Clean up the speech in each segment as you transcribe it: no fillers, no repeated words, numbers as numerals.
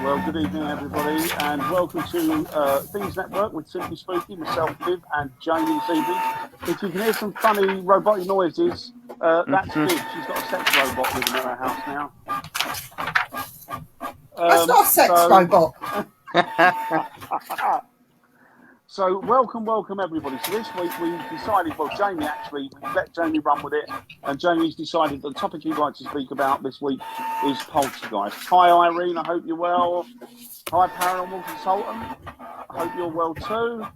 Well, good evening, everybody, and welcome to Things Network with Simply Spooky, myself, Viv, and Jamie this evening. If you can hear some funny robotic noises, that's Viv. She's got a sex robot living in her house now. That's not a sex robot. So, welcome, everybody. So this week we decided, well, Jamie actually, we let Jamie run with it, and Jamie's decided the topic he'd like to speak about this week is poltergeist. Hi, Irene, I hope you're well. Hi, Paranormal Consultant, I hope you're well too.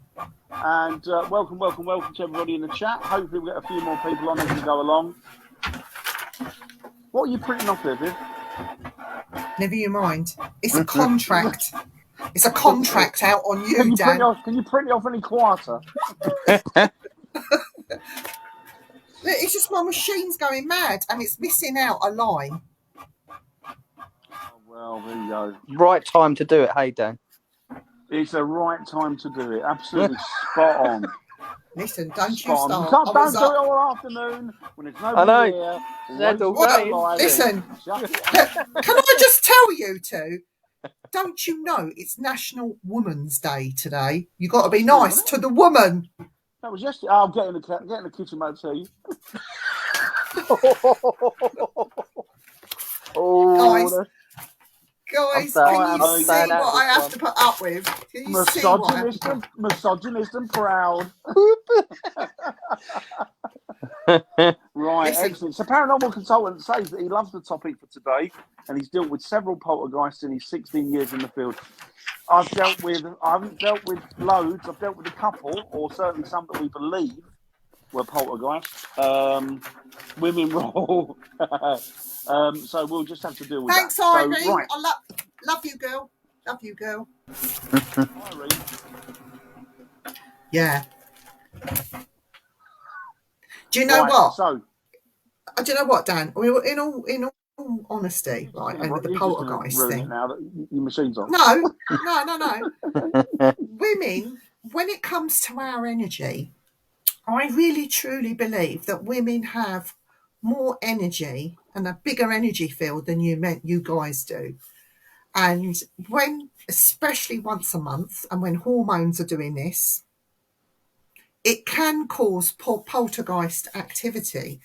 And welcome to everybody in the chat. Hopefully we'll get a few more people on as we go along. What are you printing off there, Viv? Never you mind. It's a contract. It's a contract out on you, Dan. Can you print it off any quieter? It's just my machine's going mad and it's missing out a line. Oh, well, there you go. Right time to do it, hey Dan. It's the right time to do it. Absolutely spot on. Listen, don't you Spot on. start. Don't do it all afternoon when it's nobody here. That's all right. Listen, can I just tell you two? Don't you know it's National Woman's Day today? You got to be nice to the woman. That was yesterday. I'll get in the kitchen, mate. Tell you. Guys, can you see what I have to put up with? Can you see what I have to put? Misogynist and proud. Right, Listen. excellent. So, Paranormal Consultant says that he loves the topic for today, and he's dealt with several poltergeists in his 16 years in the field. I haven't dealt with loads. I've dealt with a couple, or certainly some that we believe were poltergeists. Women roll. So we'll just have to deal with Thanks, that. Irene. So, right. I love you, girl. Love you, girl. Irene. Yeah. Do you know what? So, Do you know what, Dan? In all honesty, right, and with the poltergeist thing. Now that your machine's on. No. Women, when it comes to our energy, I really truly believe that women have more energy and a bigger energy field than you guys do. And when, especially once a month, and when hormones are doing this, it can cause poltergeist activity.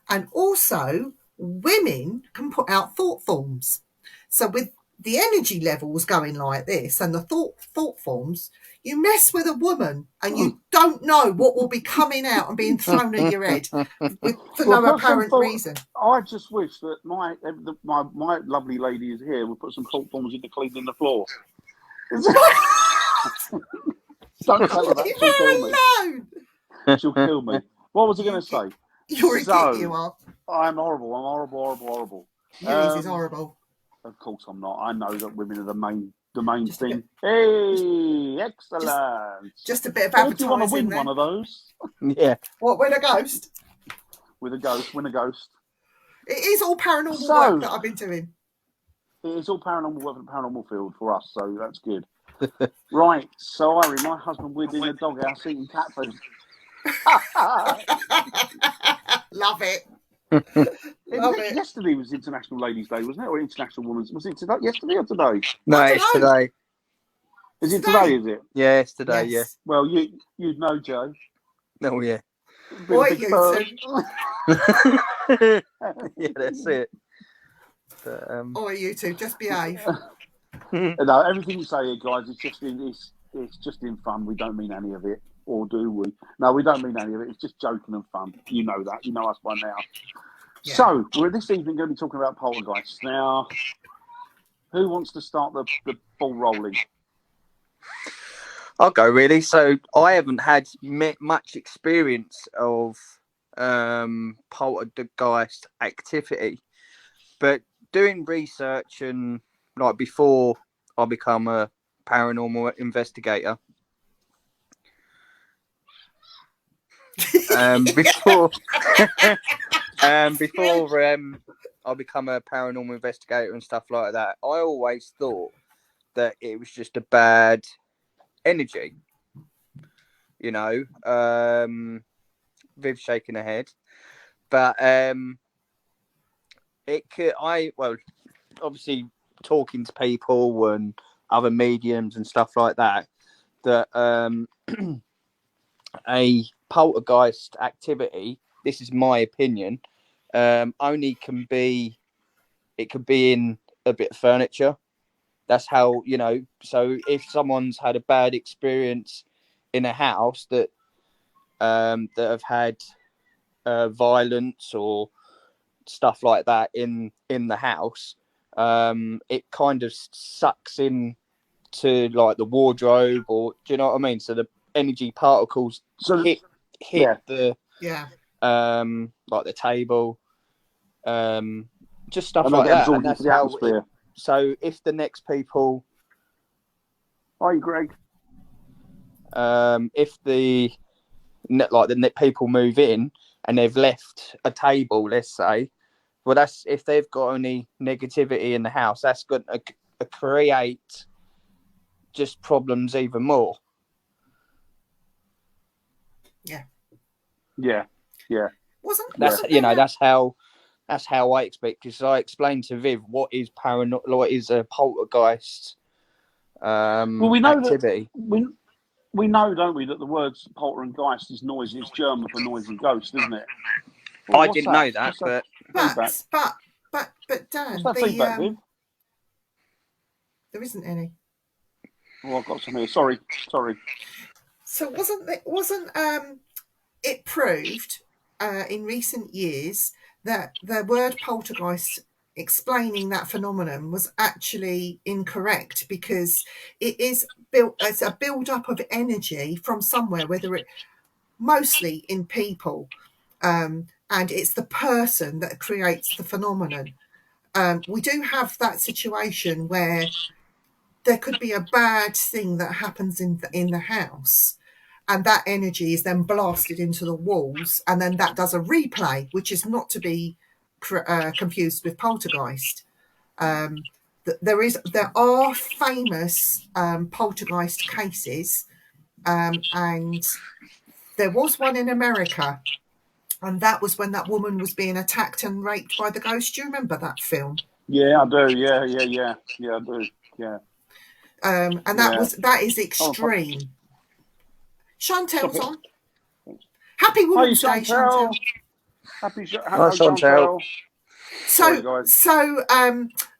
And also, women can put out thought forms. So with the energy levels going like this and the thought forms, you mess with a woman and you don't know what will be coming out and being thrown at your head for no apparent reason. I just wish that my lovely lady is here. We'll put some thought forms into cleaning the floor. Don't tell her that. Leave her alone. She'll kill me. What was I going to say? You're a dick, you are. I'm horrible. I'm horrible. Yours is horrible. Of course I'm not. I know that women are the main thing. Hey, excellent. Just a bit of advertising. Do you want to win one of those? Yeah. What, win a ghost? Win a ghost. It is all paranormal work that I've been doing. It is all paranormal work in the paranormal field for us, so that's good. Right, so Irene, my husband, we're in the doghouse eating cat food. Love it. Yesterday was International Ladies' Day, wasn't it? Or International Women's? Was it today? Yesterday or today? No, it's today. Is it today? Is it? Yeah, it's today. Yes. Well, you'd know, Joe. Oh yeah. Boy, you two. Yeah, that's it. But, you two, just behave. No, everything you say here, guys, it's just in fun. We don't mean any of it, or do we? No, we don't mean any of it. It's just joking and fun. You know that. You know us by now. Yeah. So we're this evening going to be talking about poltergeists. Now, who wants to start the ball rolling? I'll go really. So I haven't had much experience of poltergeist activity, but doing research and like before I become a paranormal investigator, before I become a paranormal investigator and stuff like that, I always thought that it was just a bad energy, you know. Viv shaking her head, but it could. Obviously talking to people and other mediums and stuff like that, that a poltergeist activity, this is my opinion, only can be, it could be in a bit of furniture. That's how, you know, so if someone's had a bad experience in a house that have had violence or stuff like that in the house, it kind of sucks in to like the wardrobe, or do you know what I mean? So the energy particles hit yeah. the like the table, just stuff And they like get that. absorbed And that's into the how atmosphere. so if the next people, Hi, Greg. if the people move in and they've left a table, let's say, well, that's if they've got any negativity in the house, that's going to create just problems even more. Yeah. That's that's how I expect. Because I explained to Viv what is what is a poltergeist Well, we know activity. that we know, don't we, that the word polter and geist is noisy. It's German for noisy ghost, isn't it? Well, I didn't know that, but Dan, what's that feedback, Viv? there isn't any. Oh, I've got some here. Sorry. So wasn't it proved in recent years that the word poltergeist explaining that phenomenon was actually incorrect, because it's a build up of energy from somewhere, whether it mostly in people, and it's the person that creates the phenomenon. We do have that situation where there could be a bad thing that happens in the house, and that energy is then blasted into the walls, and then that does a replay, which is not to be confused with poltergeist. There are famous poltergeist cases, and there was one in America, and that was when that woman was being attacked and raped by the ghost. Do you remember that film? Yeah, I do. Yeah, I do. Yeah. And that is extreme. Chantel's on. Happy Women's Day, Chantel. Happy Chantel. So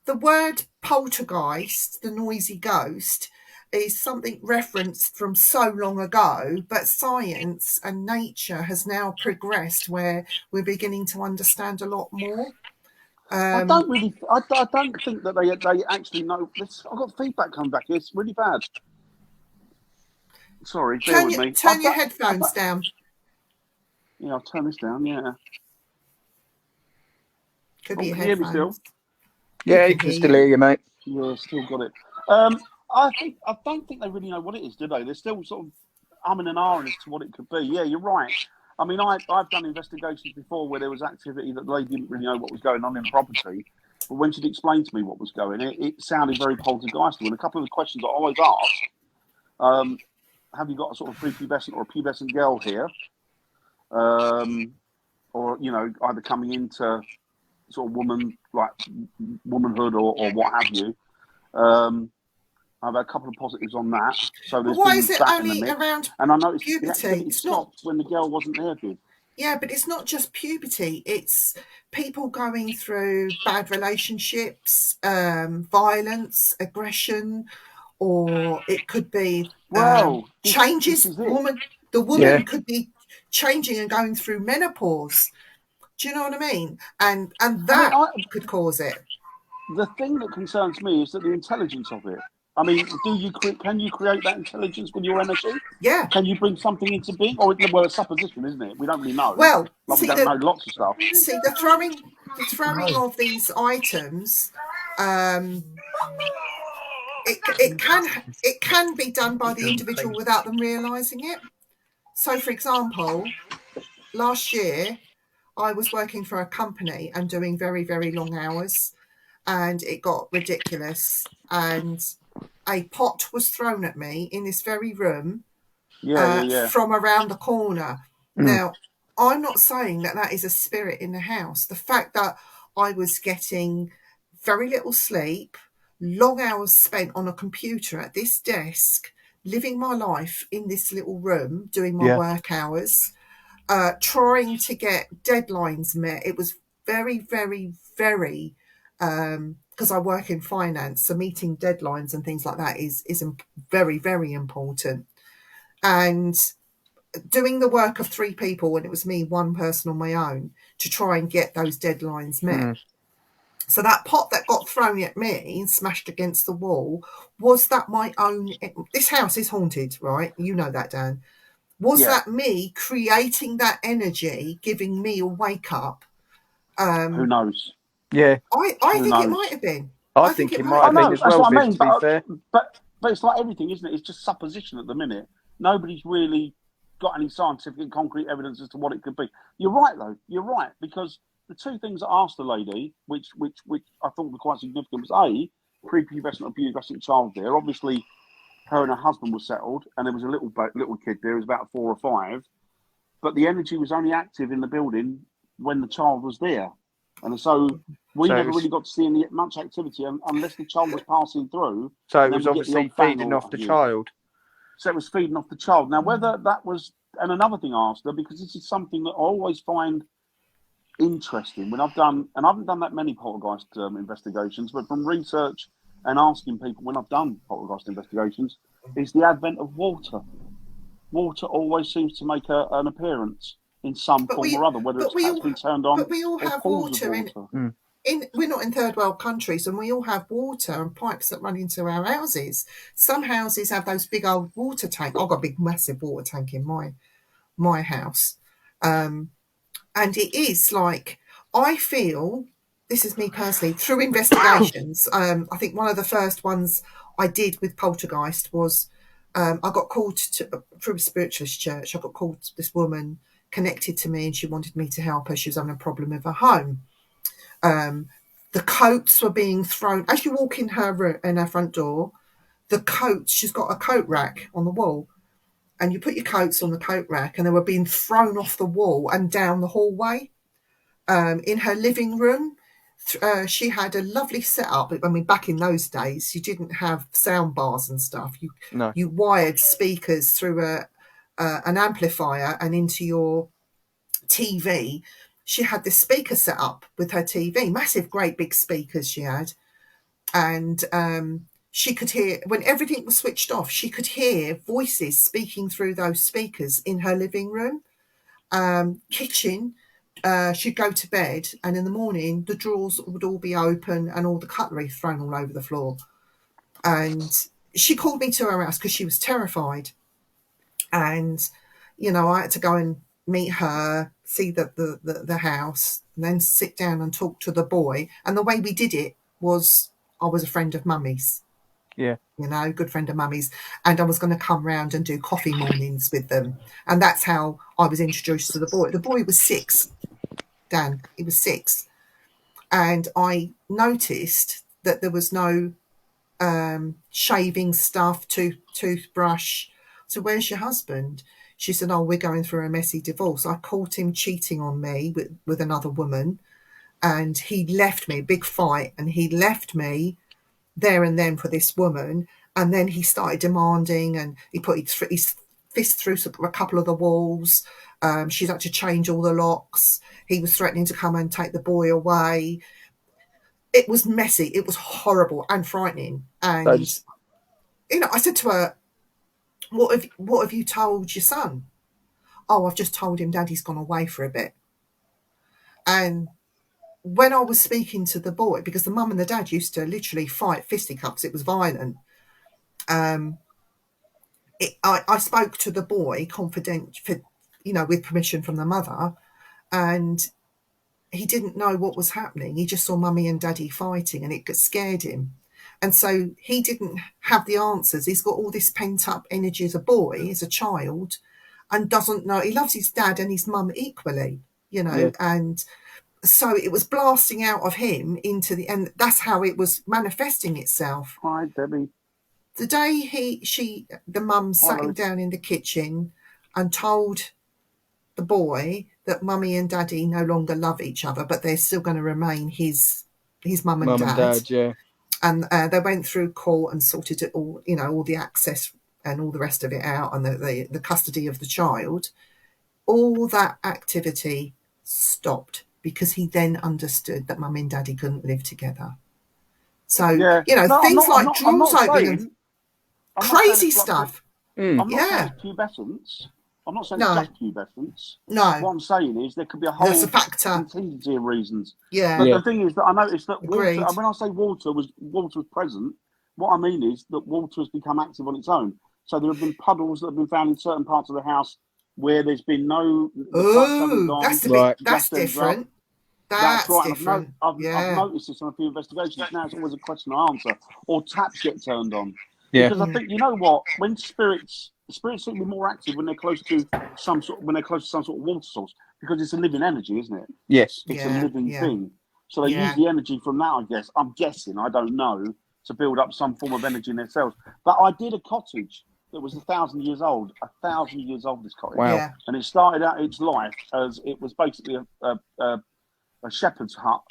the word poltergeist, the noisy ghost, is something referenced from so long ago, but science and nature has now progressed where we're beginning to understand a lot more. I don't think that they actually know. I've got feedback coming back here. It's really bad. Sorry, bear with me. Turn your headphones down. Yeah, I'll turn this down. Yeah. Could be your headphones. Hear me still? Yeah, you can still hear you, mate. Yeah, still got it. I don't think they really know what it is, do they? They're still sort of umming and ahhing as to what it could be. Yeah, you're right. I mean, I've done investigations before where there was activity that they didn't really know what was going on in property. But when she'd explained to me what was going on, it sounded very poltergeistal. And a couple of the questions I always ask, have you got a sort of prepubescent or a pubescent girl here? Or, you know, either coming into sort of womanhood or what have you. I've had a couple of positives on that. So there's why been is it that only in the mix. around and I noticed puberty? the activity stopped when the girl wasn't there, Viv. Yeah, but it's not just puberty. It's people going through bad relationships, violence, aggression, or it could be changes. The woman could be changing and going through menopause. Do you know what I mean? And that could cause it. The thing that concerns me is that the intelligence of it. I mean, can you create that intelligence with your energy? Yeah. Can you bring something into being? Or well, it's supposition, isn't it? We don't really know. Well, we don't know lots of stuff. See, the throwing of these items, it can be done by the individual without them realising it. So, for example, last year I was working for a company and doing very, very long hours, and it got ridiculous. And a pot was thrown at me in this very room from around the corner. Now, I'm not saying that is a spirit in the house. The fact that I was getting very little sleep, long hours spent on a computer at this desk, living my life in this little room, doing my Yeah. work hours, trying to get deadlines met. It was very, very, very, because I work in finance, so meeting deadlines and things like that is very, very important. And doing the work of 3 people, and it was me, one person on my own, to try and get those deadlines met. Mm. So that pot that got thrown at me and smashed against the wall, was that my own? This house is haunted, right? You know that, Dan. Was Yeah. that me creating that energy, giving me a wake up? Who knows? Yeah, I Who think it knows? might have been. I think it might have been as that's well, what I Viv, mean. to be fair. But it's like everything, isn't it? It's just supposition at the minute. Nobody's really got any scientific, concrete evidence as to what it could be. You're right, though. You're right, because the 2 things I asked the lady, which I thought were quite significant, was A, prepubescent or pubescent child there. Obviously, her and her husband were settled, and there was a little kid there. It was about 4 or 5, but the energy was only active in the building when the child was there, and so we So it never was- really got to see much activity unless the child was passing through. So it and then was we get the obviously odd bang feeding or off the what have you. child. So it was feeding off the child. Now, whether that was, and another thing I asked her, because this is something that I always find interesting when I've done, and I haven't done that many poltergeist investigations, but from research and asking people when I've done poltergeist investigations, is the advent of water. Water always seems to make an appearance in some But form we- or other, whether but it's we taps all- been turned on But we all or have pools of water in. We're not in third world countries, and we all have water and pipes that run into our houses. Some houses have those big old water tanks. I've got a big, massive water tank in my house, and it is like, I feel, this is me personally, through investigations. I think one of the first ones I did with poltergeist was, I got called through a spiritualist church. I got called to this woman connected to me, and she wanted me to help her. She was having a problem with her home. The coats were being thrown as you walk in her front door. The coats, she's got a coat rack on the wall, and you put your coats on the coat rack, and they were being thrown off the wall and down the hallway. In her living room, she had a lovely setup. I mean, back in those days, you didn't have sound bars and stuff. No. You wired speakers through an amplifier and into your TV. She had this speaker set up with her TV, massive, great big speakers she had. And she could hear, when everything was switched off, she could hear voices speaking through those speakers in her living room. Kitchen, she'd go to bed, and in the morning, the drawers would all be open and all the cutlery thrown all over the floor. And she called me to her house because she was terrified. And, I had to go and meet her, see the house, and then sit down and talk to the boy. And the way we did it was, I was a friend of Mummy's. Yeah. Good friend of Mummy's. And I was going to come round and do coffee mornings with them. And that's how I was introduced to the boy. The boy was 6, Dan. He was 6. And I noticed that there was no shaving stuff, toothbrush. So where's your husband? She said, oh, we're going through a messy divorce. I caught him cheating on me with another woman, and he left me, big fight, and he left me there and then for this woman. And then he started demanding, and he put his fist through a couple of the walls. She's had to change all the locks. He was threatening to come and take the boy away. It was messy. It was horrible and frightening. And, I said to her, what have you told your son? Oh, I've just told him Daddy's gone away for a bit. And when I was speaking to the boy, because the mum and the dad used to literally fight fisticuffs, it was violent. I spoke to the boy with permission from the mother, and he didn't know what was happening. He just saw Mummy and Daddy fighting, and it scared him. And so he didn't have the answers. He's got all this pent up energy as a boy, as a child, and doesn't know. He loves his dad and his mum equally, Yeah. and so it was blasting out of him and that's how it was manifesting itself. Hi, Debbie. The day the mum sat him down in the kitchen and told the boy that Mummy and Daddy no longer love each other, but they're still going to remain his mum and dad. Yeah. and they went through court and sorted it all, all the access and all the rest of it out, and the custody of the child. All that activity stopped because he then understood that mummy and daddy couldn't live together. So Yeah. things like drawers opening and I'm not saying crazy it's like stuff. I'm not saying Yeah. it's pubescence. I'm not saying No. it's just pubescence. No, What I'm saying is there could be a whole that's a factor. contingency of reasons. Yeah. But Yeah. the thing is that I noticed that Agreed. water, when I say water was present, what I mean is that water has become active on its own. So there have been puddles that have been found in certain parts of the house where there's been no. The pipes haven't Oh, gone, that's a Right. bit. That's gas ends up. different. That's right. different. I've Yeah. noticed this on a few investigations. Now it's always a question and answer, or taps get turned on. Yeah. Because I think, you know what, when spirits seem to be more active when they're close to some sort of water source, because it's a living energy, isn't it? Yes. It's Yeah, a living yeah. thing. So they Yeah. use the energy from that, I guess. I'm guessing, I don't know, to build up some form of energy in themselves. But I did a cottage that was 1,000 years old. 1,000 years old, this cottage. Wow. Yeah. And it started out its life as it was basically a shepherd's hut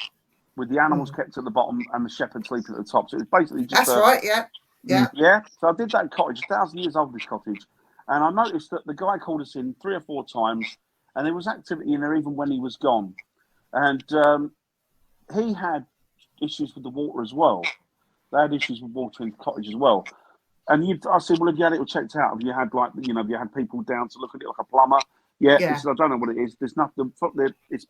with the animals kept at the bottom and the shepherd sleeping at the top. So it was basically just That's right. Yeah. Yeah. yeah. So I did that cottage, 1,000 years old, this cottage. And I noticed that the guy called us in 3 or 4 times, and there was activity in there even when he was gone. And he had issues with the water as well. They had issues with water in the cottage as well. And I said, well, have you had it all checked out? Have you had, have you had people down to look at it like a plumber? Yeah. Yeah. He said, I don't know what it is. There's nothing.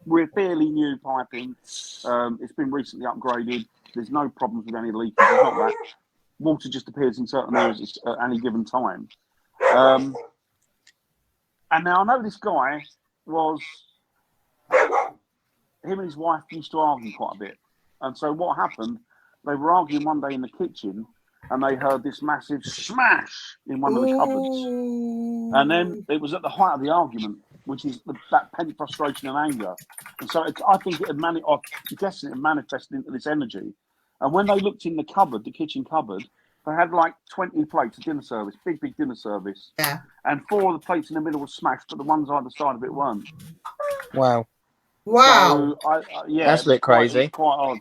We're fairly new piping. It's been recently upgraded. There's no problems with any leakage. It's not that. Water just appears in certain areas at any given time. And now I know this guy was, him and his wife used to argue quite a bit. And so what happened, they were arguing one day in the kitchen and they heard this massive smash in one of the cupboards. Ooh. And then it was at the height of the argument, which is that pent frustration and anger. And so I think I'm guessing it manifested into this energy. And when they looked in the cupboard, the kitchen cupboard, they had like 20 plates of dinner service, big dinner service. Yeah. And 4 of the plates in the middle were smashed, but the ones either side of it weren't. Wow. Wow. So, yeah, That's a bit crazy. It's quite odd.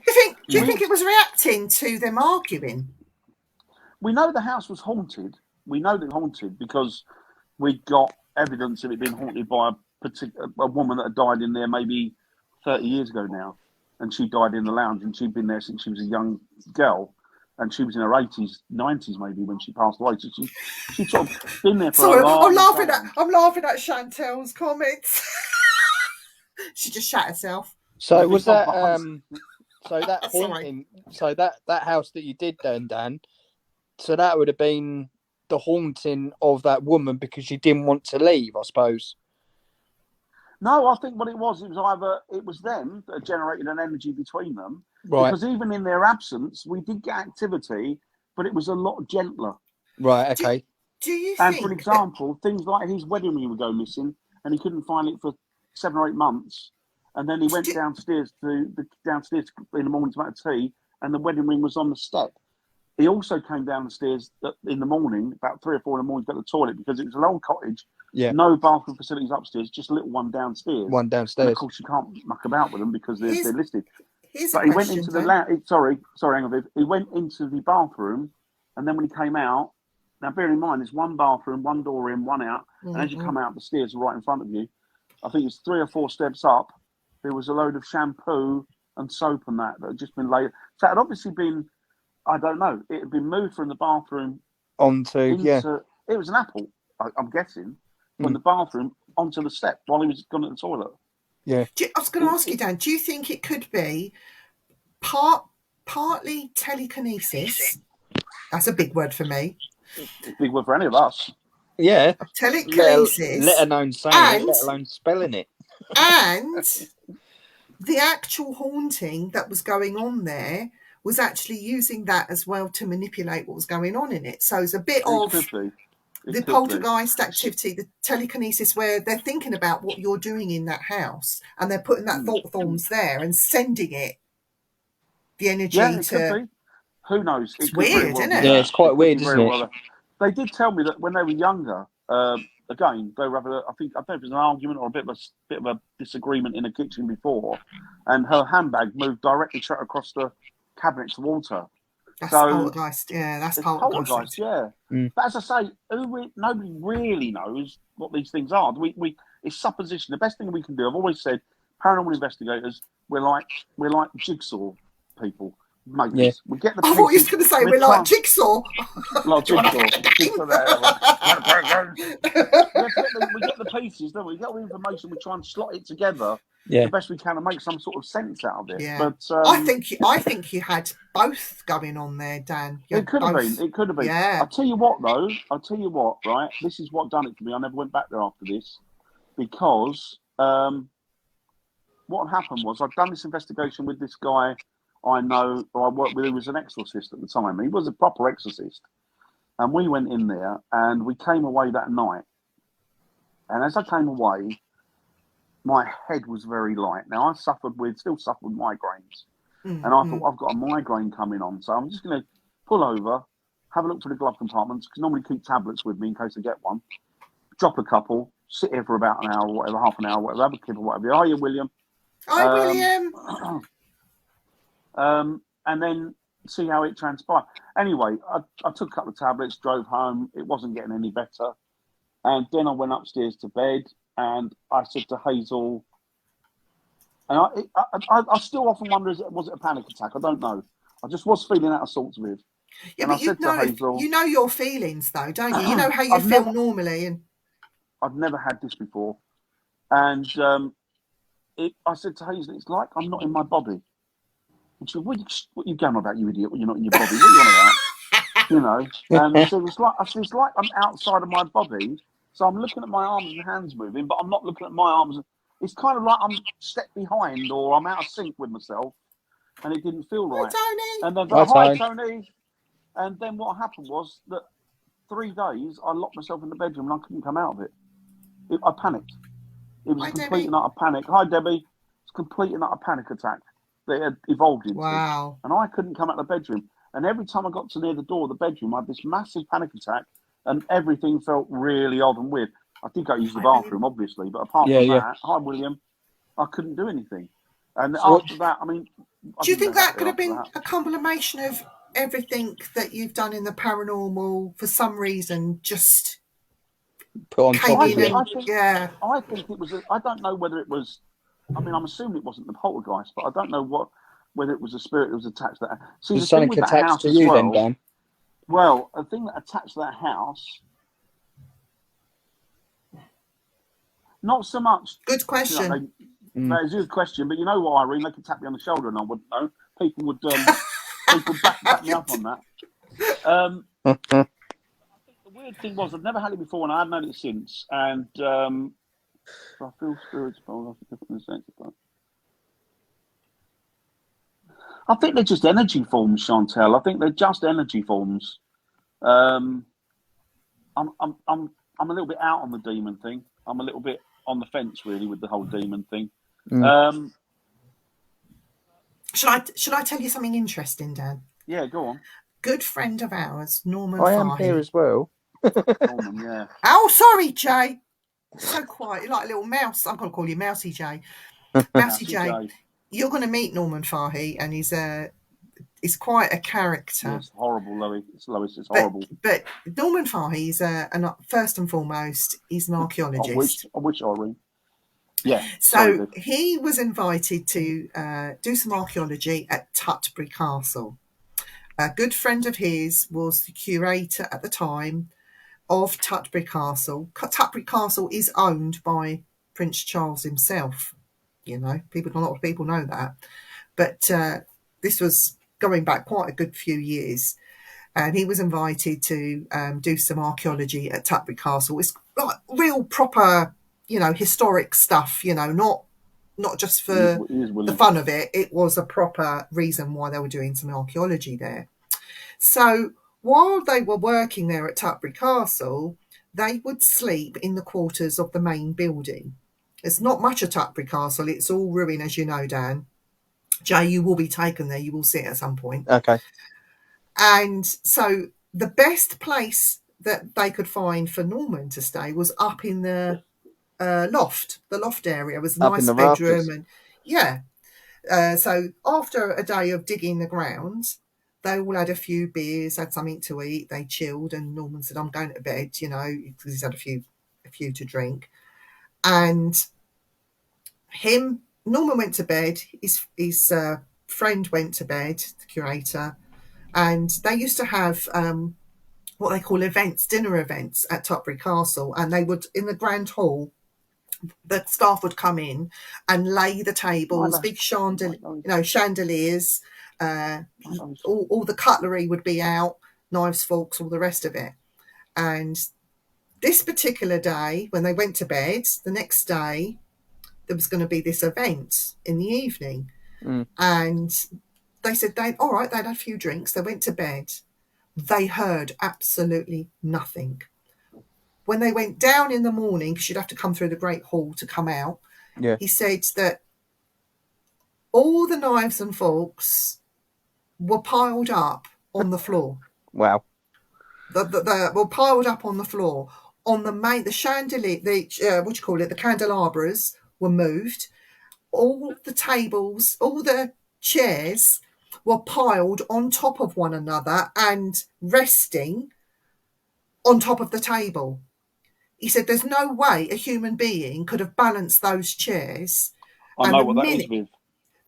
Do you think it was reacting to them arguing? We know the house was haunted. We know that it was haunted because we got evidence of it being haunted by a woman that had died in there maybe 30 years ago now. And she died in the lounge, and she'd been there since she was a young girl. And she was in her 80s, 90s maybe when she passed away. So she'd sort of been there for Sorry, a long I'm laughing at Chantel's comments. She just shat herself. So was that Sorry. haunting? So that house that you did then, Dan. So that would have been the haunting of that woman because she didn't want to leave, I suppose. No, I think what it was them that generated an energy between them. Right. Because even in their absence, we did get activity, but it was a lot gentler. Right. Okay. Do you And think? for example, things like his wedding ring would go missing, and he couldn't find it for 7 or 8 months. And then he went downstairs in the morning to make a tea, and the wedding ring was on the step. He also came down the stairs in the morning, about 3 or 4 in the morning, to go to the toilet because it was an old cottage. Yeah. No bathroom facilities upstairs, just a little one downstairs. One downstairs. And of course, you can't muck about with them because they're listed. But he went into the lounge. Sorry, hang on, Viv. He went into the bathroom, and then when he came out, now bear in mind, there's one bathroom, one door in, one out, and as you come out, the stairs are right in front of you. I think it's 3 or 4 steps up. There was a load of shampoo and soap and that had just been laid. So it had obviously been, I don't know, it had been moved from the bathroom into. It was an apple, I'm guessing, from the bathroom onto the step while he was gone to the toilet. Yeah. I was going to ask you, Dan, do you think it could be partly telekinesis? That's a big word for me. It's a big word for any of us. Yeah. Telekinesis. Let alone saying it, let alone spelling it. And the actual haunting that was going on there was actually using that as well to manipulate what was going on in it. So it's a bit of the poltergeist activity, the telekinesis, where they're thinking about what you're doing in that house and they're putting that thought forms there and sending it the energy Could be. Who knows? It's weird, isn't it? Yeah, it's quite weird, isn't it? They did tell me that when they were younger, again, they were having I don't know if it was an argument or a bit of a disagreement in the kitchen before, and her handbag moved directly straight across the cabinet towards her. That's So poltergeist. Yeah, that's it's poltergeist. poltergeist, yeah. Mm. But as I say, nobody really knows what these things are. It's supposition. The best thing we can do, I've always said, paranormal investigators, we're like jigsaw people, makers. Yeah. We get the I thought you were pieces. going to say we we're like try- Jigsaw. like jigsaw. Jigsaw there. we get the pieces, don't we? We get all the information. We try and slot it together Yeah. the best we can and make some sort of sense out of it. Yeah. But I think you had both going on there, Dan. You it had could have both. been. It could have been. Yeah. I'll tell you what, though. I'll tell you what. Right. This is what done it to me. I never went back there after this because what happened was I'd done this investigation with this guy I know, or I worked with, who was an exorcist at the time. He was a proper exorcist. And we went in there and we came away that night. And as I came away, my head was very light. Now, still suffered with migraines. And I thought, I've got a migraine coming on. So I'm just going to pull over, have a look through the glove compartments, because normally keep tablets with me in case I get one. Drop a couple, sit here for about an hour, or whatever, half an hour, whatever, have a kip or whatever. Are you, William? Hi, William. And then see how it transpired. Anyway, I took a couple of tablets, drove home. It wasn't getting any better. And then I went upstairs to bed and I said to Hazel, and I still often wonder, was it a panic attack? I don't know. I just was feeling out of sorts with. Yeah, and but I said to Hazel, you know your feelings, though, don't you? You know how you feel normally. And I've never had this before. And I said to Hazel, it's like I'm not in my body. And she said, what are you going on about, you idiot, when you're not in your body? What are you on about? You know? And so it's like I'm outside of my body. So I'm looking at my arms and hands moving, but I'm not looking at my arms. It's kind of like I'm stepped behind or I'm out of sync with myself. And it didn't feel right. Hi, Tony. And then, hi, Tony. And then what happened was that 3 days I locked myself in the bedroom and I couldn't come out of it. I panicked. It was a complete and utter panic. Hi, Debbie. It's a complete and utter panic attack that it had evolved into. Wow. And I couldn't come out of the bedroom. And every time I got to near the door of the bedroom, I had this massive panic attack and everything felt really odd and weird. I did go use the bathroom, obviously, but apart from that, hi, William, I couldn't do anything. And after that, I mean... Do you think that could have been a combination of everything that you've done in the paranormal, for some reason, just put on top of it? I think it was... I don't know whether it was... I mean, I'm assuming it wasn't the poltergeist, but I don't know whether it was a spirit that was attached to that. See, was something attached to you then, Dan? Well, a thing that attached to that house... Not so much... Good question. That is a good question, but you know what, Irene? They could tap me on the shoulder and I wouldn't know. People would back me up on that. I think the weird thing was I've never had it before and I haven't had it since. And I feel spirits. I think they're just energy forms, Chantel. I think they're just energy forms. I'm a little bit out on the demon thing. I'm a little bit on the fence really with the whole demon thing. Should I tell you something interesting, Dan? Yeah, go on. Good friend of ours, Norman. I am here as well. Norman, yeah. Oh, sorry, Jay. So quiet, you're like a little mouse. I'm going to call you Mousy Jay. Mousy Jay. You're going to meet Norman Fahey, and he's quite a character. Yeah, it's horrible, Lois. It's horrible. But Norman Fahey is first and foremost, he's an archaeologist. I wish Irene. Yeah. So he was invited to do some archaeology at Tutbury Castle. A good friend of his was the curator at the time of Tutbury Castle. Tutbury Castle is owned by Prince Charles himself. You know, a lot of people know that. But this was going back quite a good few years. And he was invited to do some archaeology at Tutbury Castle. It's like real proper, historic stuff, not just for the fun of it. It was a proper reason why they were doing some archaeology there. So while they were working there at Tutbury Castle, they would sleep in the quarters of the main building. It's not much at Tutbury Castle. It's all ruin, as you know, Dan. Jay, you will be taken there. You will see it at some point. Okay. And so the best place that they could find for Norman to stay was up in the loft. The loft area was a nice bedroom. And so after a day of digging the ground, they all had a few beers, had something to eat, they chilled, and Norman said, I'm going to bed, you know, because he's had a few to drink. And Norman went to bed, his friend went to bed, the curator, and they used to have what they call dinner events at Tutbury Castle, and they would, in the grand hall, the staff would come in and lay the tables, big chandeliers, all the cutlery would be out, knives, forks, all the rest of it. And this particular day, when they went to bed, the next day, there was going to be this event in the evening. And they said they'd had a few drinks, they went to bed. They heard absolutely nothing. When they went down in the morning, because you'd have to come through the Great Hall to come out, he said that all the knives and forks were piled up on the floor. Wow. Were piled up on the floor. On the chandelier, the candelabras were moved. All the tables, all the chairs were piled on top of one another and resting on top of the table. He said there's no way a human being could have balanced those chairs. I know what that is with.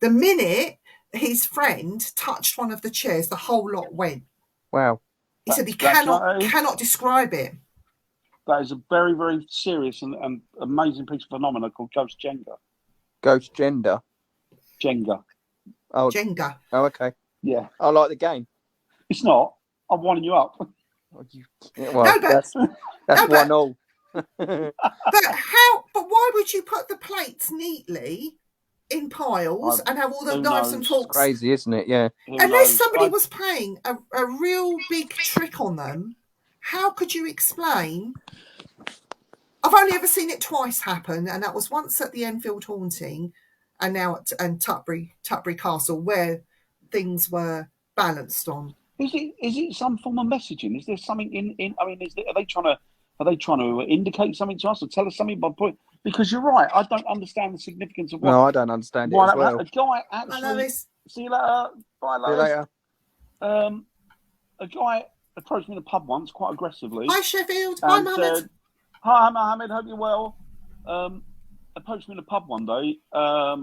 The minute his friend touched one of the chairs, the whole lot went. Wow. He said he cannot describe it. That is a very, very serious and amazing piece of phenomena called ghost Jenga. Ghost gender? Jenga. Oh, Jenga. Oh, okay. Yeah. I like the game. It's not. I'm winding you up. That's 1-1. But why would you put the plates neatly in piles and have all the knives and forks? Crazy, isn't it? Yeah. Unless somebody was playing a real big trick on them, how could you explain? I've only ever seen it twice happen, and that was once at the Enfield Haunting, and now at Tutbury Castle, where things were balanced on. Is it some form of messaging? Is there something in? I mean, are they trying to indicate something to us or tell us something by point? Because you're right, I don't understand the significance of what. No, I don't understand it as well. A guy actually. See you later. Bye, later. See you later. A guy approached me in a pub once, quite aggressively. Hi, Sheffield. Hi, Mohammed. Hi, Mohammed. Hope you're well. Approached me in a pub one day. I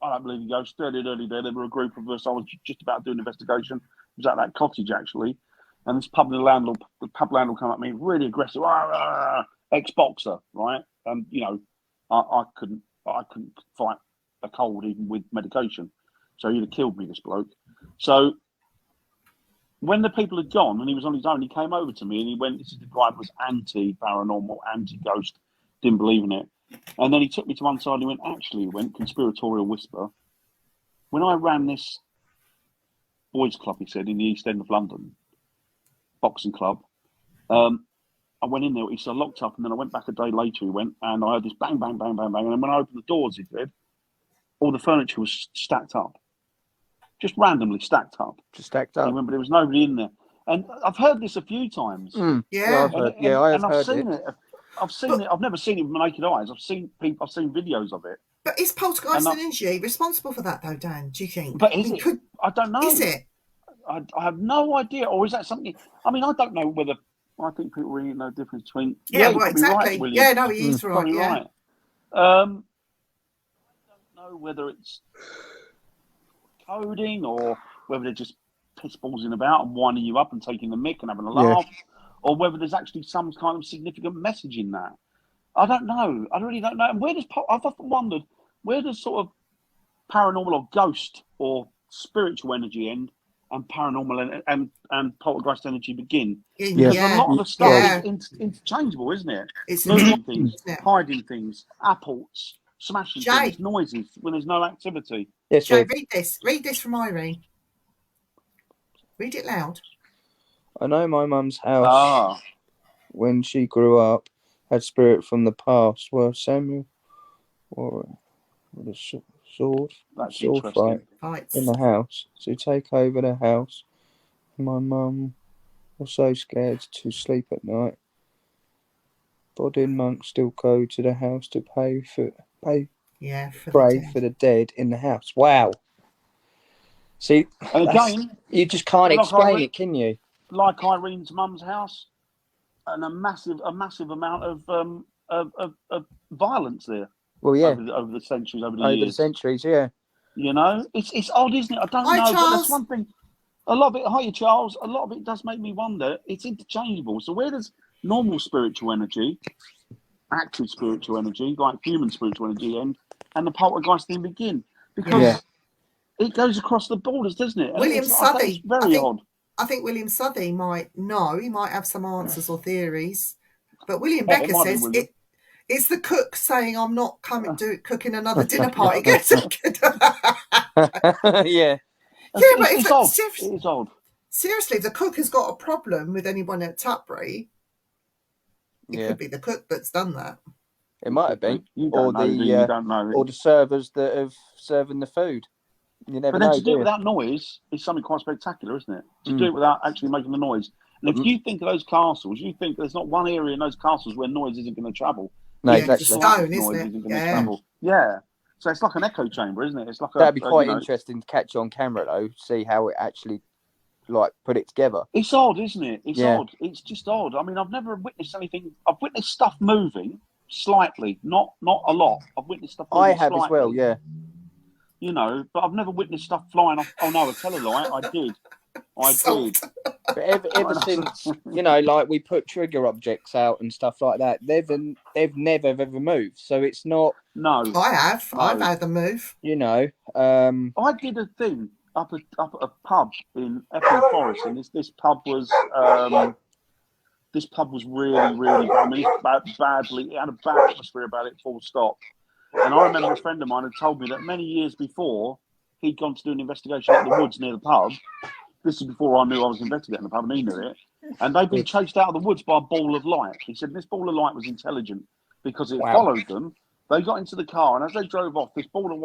don't believe in ghosts. Early there. There were a group of us. I was just about to do an investigation. It was at that cottage actually, and this pub landlord came up to me, really aggressive, ex-boxer, right? And you know, I couldn't fight a cold even with medication, so he'd have killed me, this bloke. So when the people had gone and he was on his own, he came over to me and he went, "This is the guy who was anti-paranormal, anti-ghost, didn't believe in it." And then he took me to one side and he went, "Actually," conspiratorial whisper, "when I ran this boys' club," he said, "in the East End of London, boxing club, I went in there," he said, "I locked up, and then I went back a day later," he went, "and I heard this bang, bang, bang, bang, bang, and then when I opened the doors," he said, "all the furniture was stacked up. Just randomly stacked up. Just stacked up. But there was nobody in there." And I've heard this a few times. Yeah. I have heard it. I've seen it. I've never seen it with my naked eyes. I've seen videos of it. But is poltergeist energy responsible for that, though, Dan? Do you think? But is it? I don't know. Is it? I have no idea. Or is that something? I mean, I don't know whether. I think people really know the difference between. Well, exactly. Right, yeah, no, he is right. Yeah. Right. I don't know whether it's coding or whether they're just pissballsing about and winding you up and taking the mick and having a laugh, or whether there's actually some kind of significant message in that. I don't know. I really don't know. And I've often wondered, where does sort of paranormal or ghost or spiritual energy end and paranormal and poltergeist energy begin? Because a lot of the stuff is interchangeable, isn't it? It's moving things, hiding things, apports, smashing things, noises when there's no activity. Yes, Jay, read this. Read this from Irene. Read it loud. I know my mum's house, when she grew up, had spirit from the past. Well, Samuel, or a sword fight in the house to take over the house. My mum was so scared to sleep at night. Bodin monks still go to the house to pray for the dead in the house. Wow. See, And that's- again, you just can't like explain it, can you? like Irene's mum's house, and a massive amount of violence there Well, yeah, over the centuries, over the over the years. centuries, yeah. You know, it's odd, isn't it? I don't Hi, know, but Charles. that's one thing. A lot of it, hiya Charles. A lot of it does make me wonder. It's interchangeable. So where does normal spiritual energy, active spiritual energy, like human spiritual energy, end, and the poltergeist thing begin? Because Yeah. it goes across the borders, doesn't it? And William it's, I think Southey, it's very odd. I think William Southey might know. He might have some answers or theories. But William Yeah, it Becker might be says William. it's the cook saying, I'm not cooking another dinner party. Yeah. Yeah, but it's if odd. seriously, It is odd. seriously, if the cook has got a problem with anyone at Tutbury, it Yeah. could be the cook that's done that. It might have been. You Or don't know. the, You don't know. Or the servers that have serving the food. You never But then know, to do do it you? without noise is something quite spectacular, isn't it? To Mm. do it without actually making the noise. And if you think of those castles, you think there's not one area in those castles where noise isn't going to travel. No, Yeah, exactly. just- Slight Stone, isn't noise it? isn't going Yeah. to travel. Yeah. So it's like an echo chamber, isn't it? It's like That'd be quite you know, interesting to catch on camera, though. See how it actually, like, put it together. It's odd, isn't it? It's Yeah. odd. It's just odd. I mean, I've never witnessed anything. I've witnessed stuff moving slightly, not a lot. I've witnessed stuff moving I have slightly, as well, yeah. You know, but I've never witnessed stuff flying off. Oh no, I tell a lie. I did. I Salt. did. But ever since, you know, like we put trigger objects out and stuff like that, they've never ever moved. So it's not, No, I have. No. I've had them move. you know, I did a thing up at a pub in Epping Forest, and this pub was really. I mean, badly. It had a bad atmosphere about it. Full stop. And I remember a friend of mine had told me that many years before he'd gone to do an investigation at the woods near the pub. This is before I knew I was investigating the pub, and he knew it. And they'd been chased out of the woods by a ball of light. He said this ball of light was intelligent because it followed them. They got into the car, and as they drove off, this ball of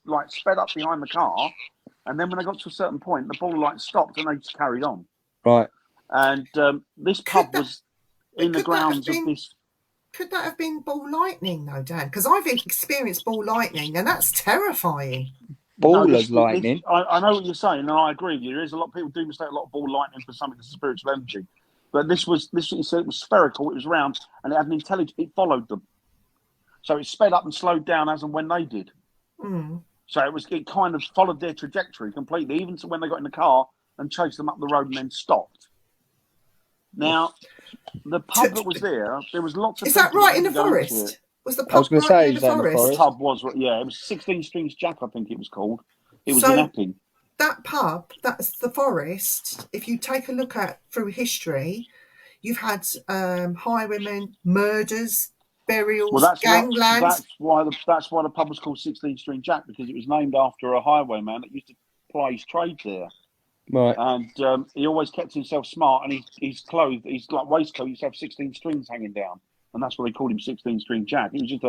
light sped up behind the car. And then when they got to a certain point, the ball of light stopped, and they just carried on. right. And this pub was in the grounds of this. Could that have been ball lightning, though, Dan? Because I've experienced ball lightning, and that's terrifying. Ballers lightning. I know what you're saying, and I agree with you. There is a lot of people do mistake a lot of ball lightning for something that's spiritual energy. But this you said it was spherical, it was round, and it had an intelligence. It followed them, so it sped up and slowed down as and when they did. Mm. So it kind of followed their trajectory completely, even to when they got in the car and chased them up the road and then stopped. Now, the pub that was there was lots of. Is that people right in the going to it. forest? Was the I was pub gonna right say, in is the that in the The forest? pub was, yeah, it was 16 Strings Jack, I think it was called. It was So- in Epping. That pub, that's the forest. If you take a look at through history, you've had highwaymen, murders, burials, Well, that's ganglands. why the pub was called 16 String Jack, because it was named after a highwayman that used to ply his trade there. Right. And he always kept himself smart, and his clothes, his like waistcoat used to have 16 strings hanging down, and that's why they called him 16 String Jack. He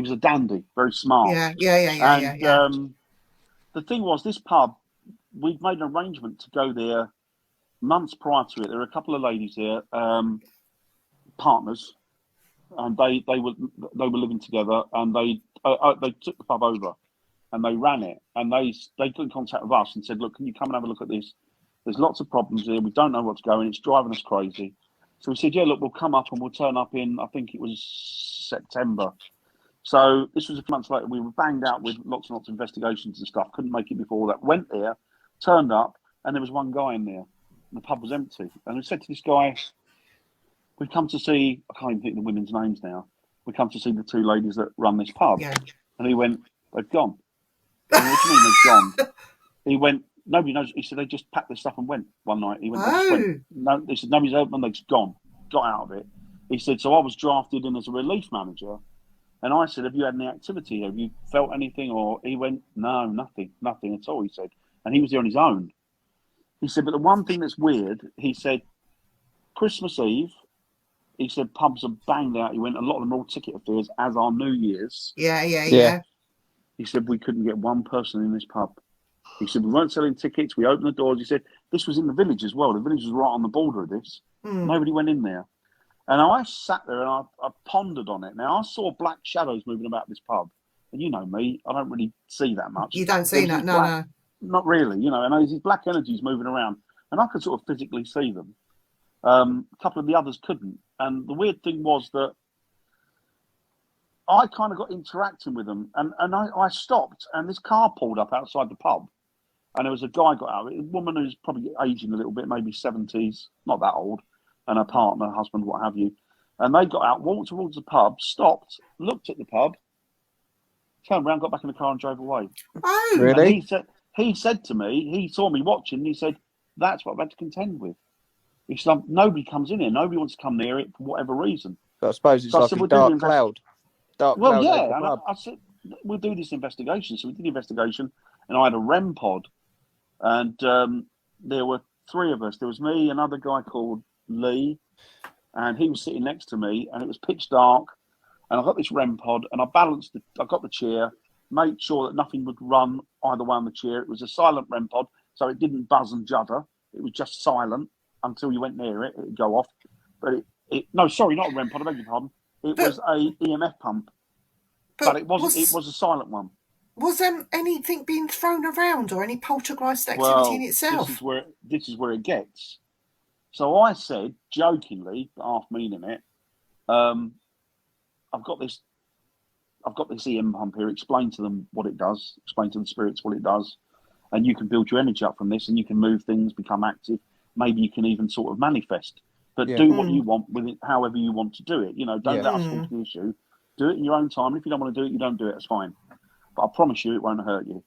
was a dandy, very smart. Yeah. The thing was, this pub, we'd made an arrangement to go there months prior to it. There were a couple of ladies there, partners, and they were living together, and they took the pub over, and they ran it, and they got in contact with us and said, look, can you come and have a look at this? There's lots of problems here. We don't know what's going. It's driving us crazy. So we said, yeah, look, we'll come up and we'll turn up in, I think it was September. So this was a few months later. We were banged out with lots and lots of investigations and stuff. Couldn't make it before that. Went there, turned up, and there was one guy in there. The pub was empty. And we said to this guy, we've come to see, I can't even think of the women's names now. We come to see the two ladies that run this pub. Yeah. And he went, they've gone. I went, what do you mean they've gone? He went, nobody knows. He said they just packed their stuff and went one night. He went, they just went. No, they said nobody's open. They've just gone, got out of it. He said, so I was drafted in as a relief manager, and I said, have you had any activity? Have you felt anything? Or he went, no, nothing at all. He said, and he was there on his own. He said, but the one thing that's weird, he said, Christmas Eve, he said pubs are banged out. He went, a lot of them are all ticket affairs, as are New Year's. Yeah. He said, we couldn't get one person in this pub. He said, we weren't selling tickets. We opened the doors. He said, this was in the village as well. The village was right on the border of this. Mm. Nobody went in there. And I sat there and I pondered on it. Now, I saw black shadows moving about this pub. And you know me, I don't really see that much. You don't see that, no. not really, you know. And there's these black energies moving around, and I could sort of physically see them. A couple of the others couldn't. And the weird thing was that I kind of got interacting with them, and I stopped, and this car pulled up outside the pub, and there was a guy got out, a woman who's probably aging a little bit, maybe 70s, not that old, and her partner, husband, what have you. And they got out, walked towards the pub, stopped, looked at the pub, turned around, got back in the car, and drove away. Oh, Really? And he said to me, he saw me watching, and he said, "That's what I've had to contend with." He said, "Nobody comes in here. Nobody wants to come near it for whatever reason." But I suppose it's So I like said, a we'll do dark the cloud. Dark Well, cloud yeah, over the and pub. I said, "We'll do this investigation." So we did the investigation, and I had a REM pod, and there were three of us. There was me, another guy called Lee, and he was sitting next to me, and it was pitch dark, and I got this REM pod, and I got the chair, made sure that nothing would run either way on the chair. It was a silent REM pod, so it didn't buzz and judder. It was just silent until you went near it. It would go off. But no, sorry, not a REM pod, I beg your pardon. It was a EMF pump, but it wasn't. It was a silent one. Was anything being thrown around or any poltergeist activity in itself? This is where it gets. So I said jokingly, but half meaning it, I've got this EM pump here. Explain to them what it does. Explain to the spirits what it does, and you can build your energy up from this, and you can move things, become active. Maybe you can even sort of manifest. But do what you want with it, however you want to do it. You know, don't let us talk to the issue. Do it in your own time. If you don't want to do it, you don't do it. It's fine. But I promise you, it won't hurt you.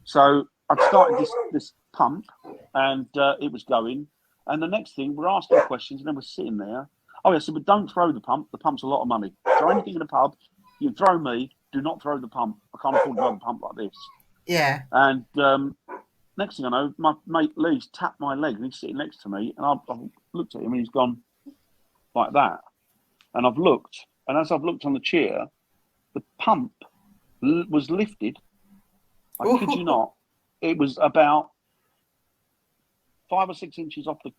So I've started this pump, and it was going. And the next thing, we're asking questions, and then we're sitting there. Oh, yeah, so but don't throw the pump. The pump's a lot of money. Throw anything in the pub. You throw me. Do not throw the pump. I can't afford to throw the pump like this. Yeah. And next thing I know, my mate Lee's tapped my leg, and he's sitting next to me, and I've looked at him, and he's gone like that. And I've looked, and as I've looked on the chair, the pump was lifted. I kid you not. It was about 5 or 6 inches off the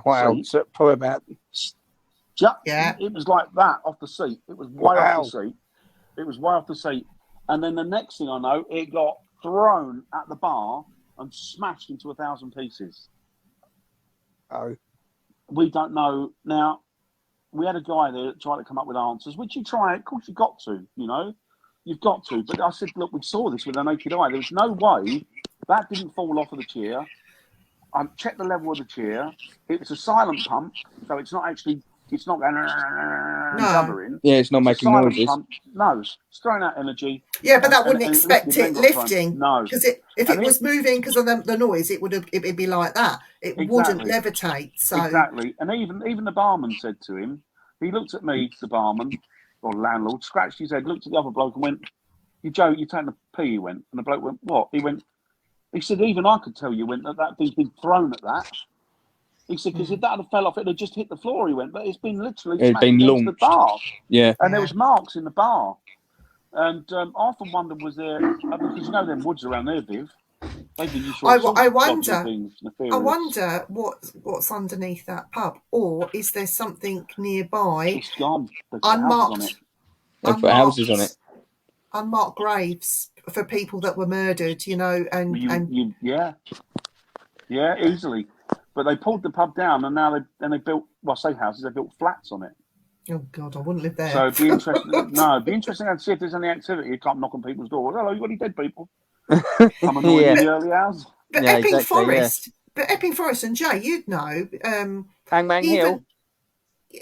Wow, seat. so probably about. Yeah. It was like that off the seat. It was way off the seat. It was way off the seat. And then the next thing I know, it got thrown at the bar and smashed into 1,000 pieces. Oh. We don't know. Now, we had a guy there that tried to come up with answers, which you try. Of course, you've got to, you know. You've got to. But I said, look, we saw this with our naked eye. There was no way that didn't fall off of the chair. I checked the level of the chair. It was a silent pump, so it's not going jubbering. Yeah, it's not making noises. Pump. No, it's throwing out energy. Yeah, but that wouldn't expect it lifting. No, because if it was moving because of the noise, it'd be like that. It wouldn't levitate. So exactly, and even the barman said to him, he looked at me, the barman or landlord, scratched his head, looked at the other bloke, and went, "You Joe, you taking a pee?" He went, and the bloke went, "What?" He said, "Even I could tell you when that thing's been thrown at that." He said, because if that had fell off, it'd have just hit the floor. He went, but it's been literally smashed against the bar. Yeah. And there was marks in the bar. And I often wondered, was there, because you know them woods around there, Viv. They've been used for I wonder what's underneath that pub, or is there something nearby? It's gone. Unmarked. They put houses on it. Unmarked graves for people that were murdered, you know, yeah, easily. But they pulled the pub down, and now they built. Well, I say houses. They built flats on it. Oh God, I wouldn't live there. So it'd be interesting. It'd be interesting to see if there's any activity. You can't knock on people's doors. Hello, you got any dead people? Come and in the early hours. But Epping Forest. But Epping Forest, and Jay, you'd know. Hangman Hill.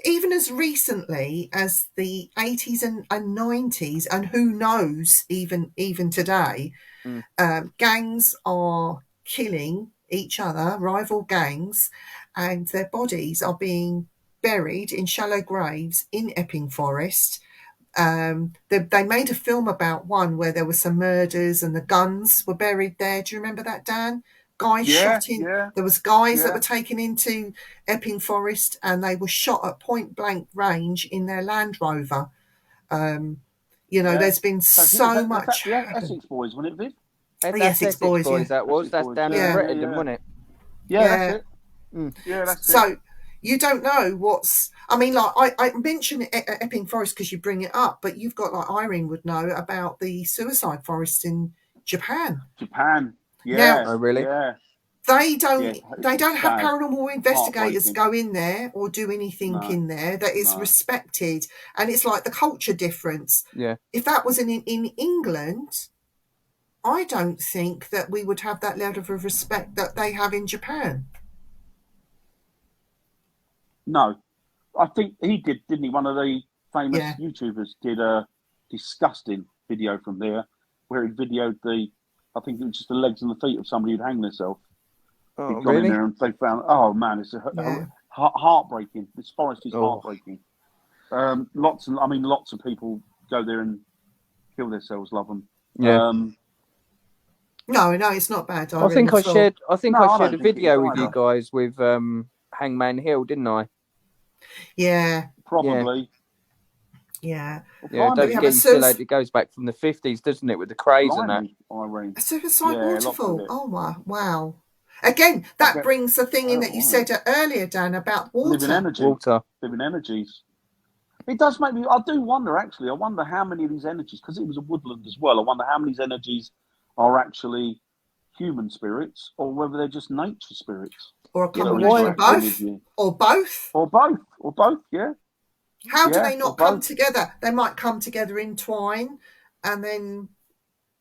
Even as recently as the 80s and 90s, and who knows, even today, gangs are killing each other, rival gangs, and their bodies are being buried in shallow graves in Epping Forest. They made a film about one where there were some murders and the guns were buried there. Do you remember that, Dan? Guys shot in. Yeah. There was guys that were taken into Epping Forest and they were shot at point blank range in their Land Rover. There's been so much. Essex Boys, wasn't it, Viv? The Essex Boys, that was. That's down in Bretton, wasn't it? Yeah, that's it. Yeah, that's it. So you don't know what's. I mean, like I mention Epping Forest because you bring it up, but you've got, like, Irene would know about the suicide forests in Japan. Yeah, Oh, really? yeah, They don't. yeah. They don't have Sad. paranormal investigators Heartbreaking. go in there or do anything No, in there that is no. respected, and it's like the culture difference. Yeah. If that was in England, I don't think that we would have that level of respect that they have in Japan. No. I think he did, didn't he? One of the famous Yeah. YouTubers did a disgusting video from there where he videoed I think it was just the legs and the feet of somebody who'd hanged themselves. Oh, He'd gone in really? there and they found, oh man, it's Yeah. heartbreaking. This forest is Oh. heartbreaking. Lots of people go there and kill themselves, love them. Yeah. No, it's not bad. I think I shared No, I a don't think it video is with you either. guys with Hangman Hill, didn't I? Yeah, Probably. yeah. Well, Yeah, we don't have forget a you still sus- had, it goes back from the 50s, doesn't it, with the craze and that. blimey, Irene. A Suicide Yeah, lots of Waterfall. it. Oh my, wow. Again, that Okay. brings the thing in that you said earlier, Dan, about Living water. energy. Water. Living energies. It does make me. I do wonder, actually. I wonder how many of these energies, because it was a woodland as well. I wonder how many of these energies are actually human spirits, or whether they're just nature spirits. Or a You know, combination of interacting with both. you. Or both. Or both. Yeah. How do Yeah, they not or come both. together? They might come together in twine, and then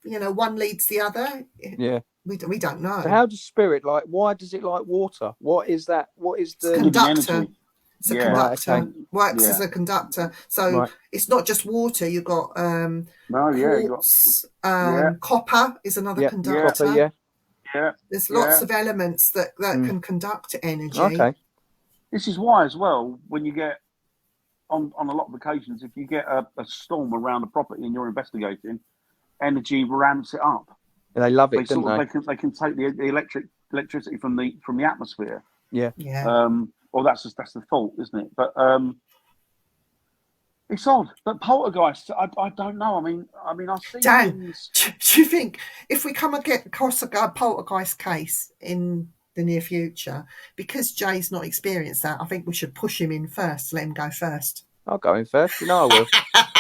one leads the other. Yeah. We don't know. So how does spirit why does it like water? What is that? What is the Living Conductor. energy. It's a Yeah. conductor. Right, okay. Works Yeah. as a conductor. So Right. it's not just water. You've got No, yeah, you got. quartz. Yeah. Copper is another Yeah, conductor. copper, yeah. Yeah. There's lots Yeah. of elements that Mm. can conduct energy. Okay. This is why, as well, when you get on a lot of occasions, if you get a storm around a property and you're investigating, energy ramps it up. They love They it, don't sort they? of they can take the electricity from the atmosphere. Yeah. Or that's the fault, isn't it? But it's odd. But poltergeist, I don't know. I mean, I see Dan, things. do you think if we come across a poltergeist case in the near future, because Jay's not experienced that, I think we should push him in first, let him go first. I'll go in first. I will.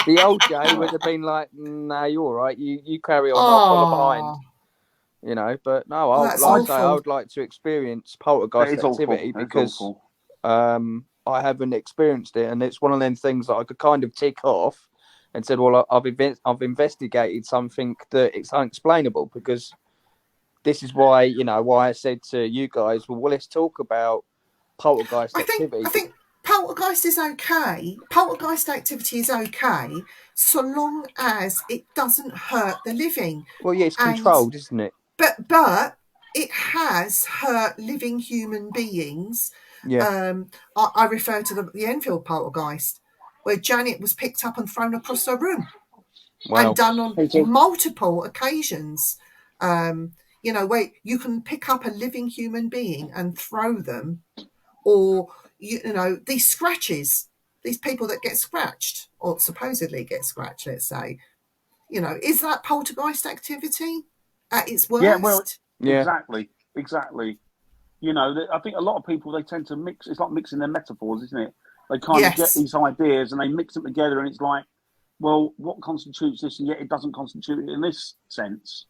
The old Jay would have been like, "Nah, you're all right. You carry on. I'll follow behind." But no, That's I awful. would like to experience That poltergeist is awful. activity That is because awful. I haven't experienced it, and it's one of them things that I could kind of tick off and said, "Well, I've investigated something that it's unexplainable." Because this is why I said to you guys, "Well, let's talk about poltergeist activity." I think poltergeist is okay. Poltergeist activity is okay, so long as it doesn't hurt the living. Well, yeah, it's And- controlled, isn't it? But it has hurt living human beings. Yeah. I refer to the Enfield poltergeist, where Janet was picked up and thrown across her room, Wow. and done on multiple occasions. Where you can pick up a living human being and throw them, or these scratches, these people that get scratched or supposedly get scratched, let's say, is that poltergeist activity at its worst? Yeah, well, Yeah. exactly. I think a lot of people, they tend to mix. It's like mixing their metaphors, isn't it? They kind of get these ideas and they mix them together, and it's like, well, what constitutes this, and yet it doesn't constitute it in this sense.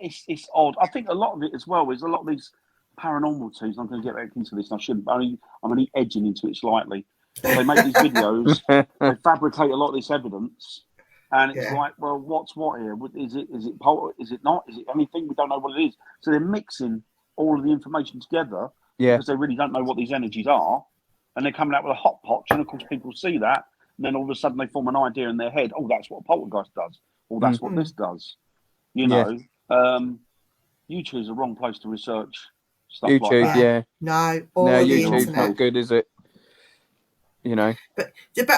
It's odd. I think a lot of it as well is a lot of these paranormal teams. I'm going to get back into this, and I shouldn't. I'm only edging into it slightly. They make these videos. They fabricate a lot of this evidence, and it's like, well, what's what here? Is it is it not? Is it anything? We don't know what it is. So they're mixing all of the information together because they really don't know what these energies are, and they're coming out with a hot pot. And of course, people see that, and then all of a sudden they form an idea in their head. Oh, that's what a poltergeist does. Or that's what this does. YouTube's the wrong place to research stuff YouTube, like that. No, YouTube's the not good, is it? But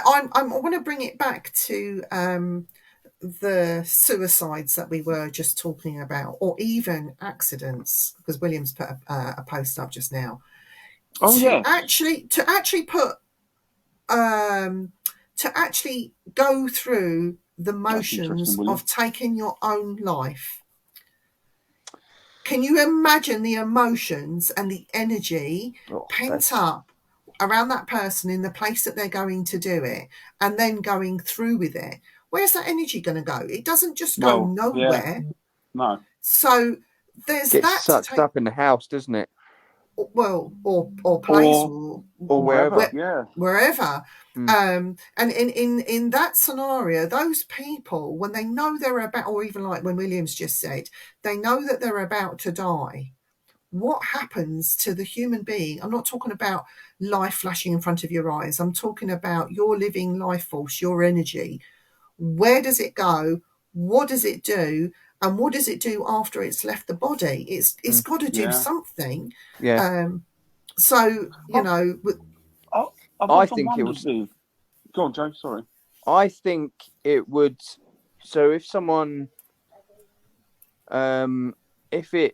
I want to bring it back to the suicides that we were just talking about, or even accidents, because Williams put a post up just now. To actually go through the motions of taking your own life. Can you imagine the emotions and the energy pent up around that person in the place that they're going to do it, and then going through with it? where's that energy going to go? It doesn't just go Well, nowhere. yeah. No. So there's Gets that to sucked take, up in the house, doesn't it? well, or place Or wherever. Yeah. wherever. Mm. And in that scenario, those people, when they know they're about, or even like when Williams just said, they know that they're about to die. What happens to the human being? I'm not talking about life flashing in front of your eyes. I'm talking about your living life force, your energy. Where does it go? What does it do? And what does it do after it's left the body? It's got to do Yeah. something. Yeah. So, you know, I've I often think it wondered, was. Viv. Go on, Joe. Sorry. I think it would. So if someone, if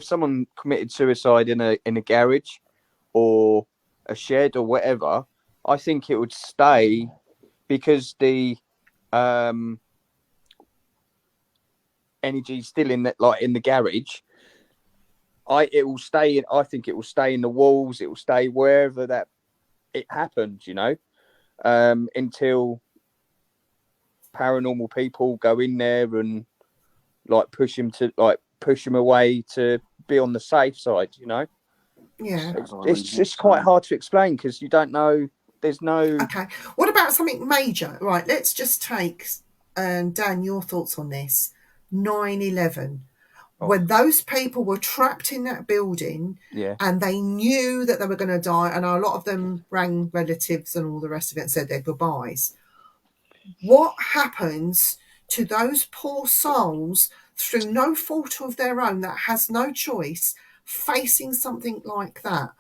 someone committed suicide in a garage or a shed or whatever, I think it would stay because the energy still in that, like in the garage. It will stay. I think it will stay in the walls. It will stay wherever that it happened. You know, until paranormal people go in there and like push him away to be on the safe side. You know, yeah. it's quite hard to explain because you don't know. There's no. Okay. What about something major? Right. Let's just take, Dan, your thoughts on this. 9/11. Oh. When those people were trapped in that building, Yeah. and they knew that they were going to die, and a lot of them rang relatives and all the rest of it and said their goodbyes. What happens to those poor souls through no fault of their own that has no choice facing something like that?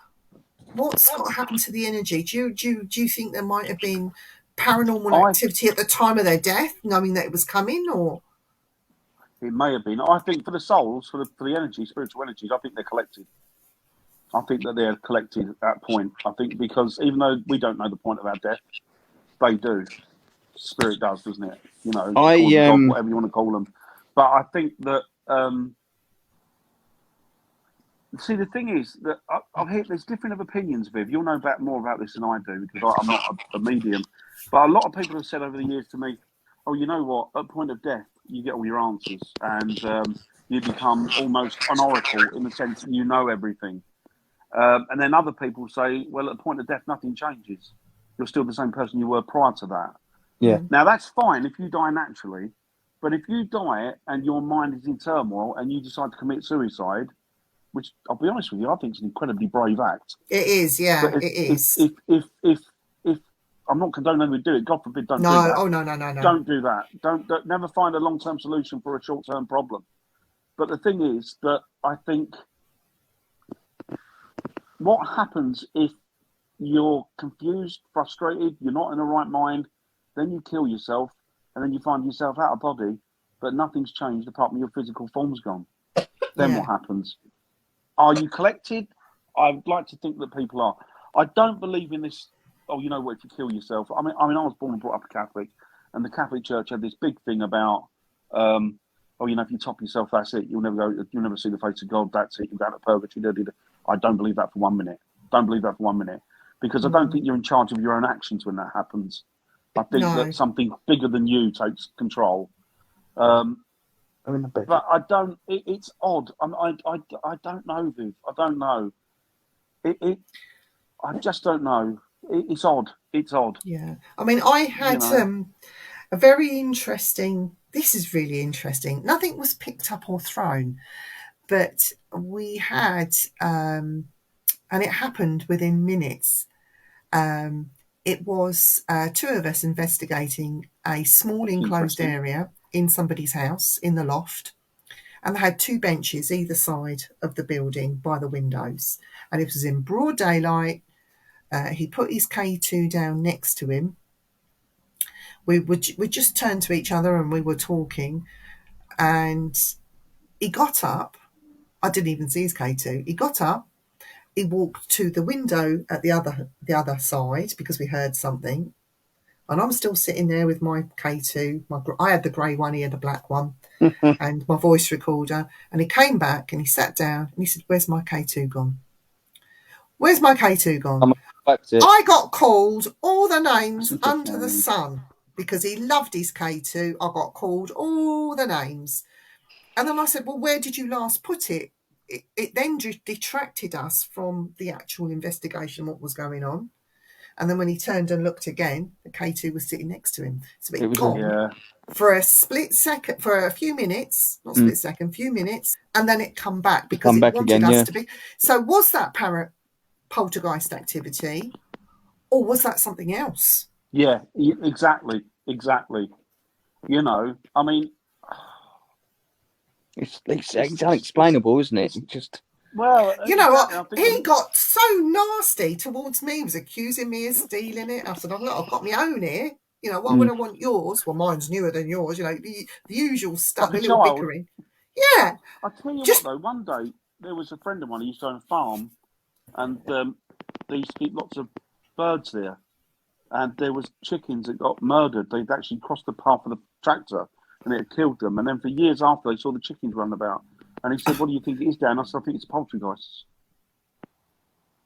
What's got to happen to the energy? Do you think there might have been paranormal activity at the time of their death, knowing that it was coming, or? It may have been. I think for the souls, for the energy, spiritual energies, I think they're collected. I think that they're collected at that point. I think because even though we don't know the point of our death, they do. Spirit does, doesn't it? You know, God, whatever you want to call them. But I think that. See, the thing is that I've heard there's different opinions, Viv. You'll know more about this than I do because I'm not a medium. But a lot of people have said over the years to me, "Oh, you know what? At the point of death, you get all your answers, and you become almost an oracle in the sense that you know everything." And then other people say, "Well, at the point of death, nothing changes. You're still the same person you were prior to that." Yeah. Now that's fine if you die naturally, but if you die and your mind is in turmoil and you decide to commit suicide, which I'll be honest with you, I think it's an incredibly brave act. It is, yeah, it is. If I'm not condoning them to do it, God forbid, don't do No, that. oh no. Don't do that. Don't never find a long-term solution for a short-term problem. But the thing is that I think what happens if you're confused, frustrated, you're not in the right mind, then you kill yourself, and then you find yourself out of body, but nothing's changed apart from your physical form's gone. Then what happens? Are you collected? I'd like to think that people are. I don't believe in this. Oh, you know what? If you kill yourself, I mean, I was born and brought up a Catholic, and the Catholic Church had this big thing about, oh, you know, if you top yourself, that's it. You'll never see the face of God. That's it. You'll go to purgatory. I don't believe that for 1 minute. Don't believe that for 1 minute, because I don't think you're in charge of your own actions when that happens. I think that something bigger than you takes control. But I don't. It's odd. I don't know, Viv. I don't know. I just don't know. It's odd. It's odd. Yeah. I mean, I had a very interesting. This is really interesting. Nothing was picked up or thrown, but we had, and it happened within minutes. It was two of us investigating a small enclosed area in somebody's house in the loft, and they had two benches either side of the building by the windows, and it was in broad daylight. He put his K2 down next to him. We just turned to each other and we were talking, and he got up. I didn't even see his K2. He got up. He walked to the window at the other side because we heard something. And I'm still sitting there with my K2. I had the grey one, he had the black one, and my voice recorder. And he came back and he sat down and he said, "Where's my K2 gone? Where's my K2 gone?" I got called all the names under the sun. because he loved his K2. I got called all the names. And then I said, well, where did you last put it? It then detracted us from the actual investigation, what was going on. And then when he turned and looked again, the K2 was sitting next to him. So it was gone Yeah. for a split second, for a few minutes, not split second, few minutes, and then it come back because Come it back wanted again, us yeah. to be. So was that poltergeist activity, or was that something else? Yeah, exactly. You know, I mean, It's unexplainable, isn't it? Just well, You know exactly, I what? think He got so nasty towards me. He was accusing me of stealing it. I said, "Oh, look, I've got my own here. You know, why would I want yours? Well, mine's newer than yours. You know, the usual stuff, like the a little child. bickering." Yeah, I tell you Just- what, though, one day there was a friend of mine who used to own a farm, and they used to keep lots of birds there. And there was chickens that got murdered. They'd actually crossed the path of the tractor, and it had killed them. And then for years after, they saw the chickens run about. And he said, "What do you think it is, Dan?" I said, "I think it's poltergeists."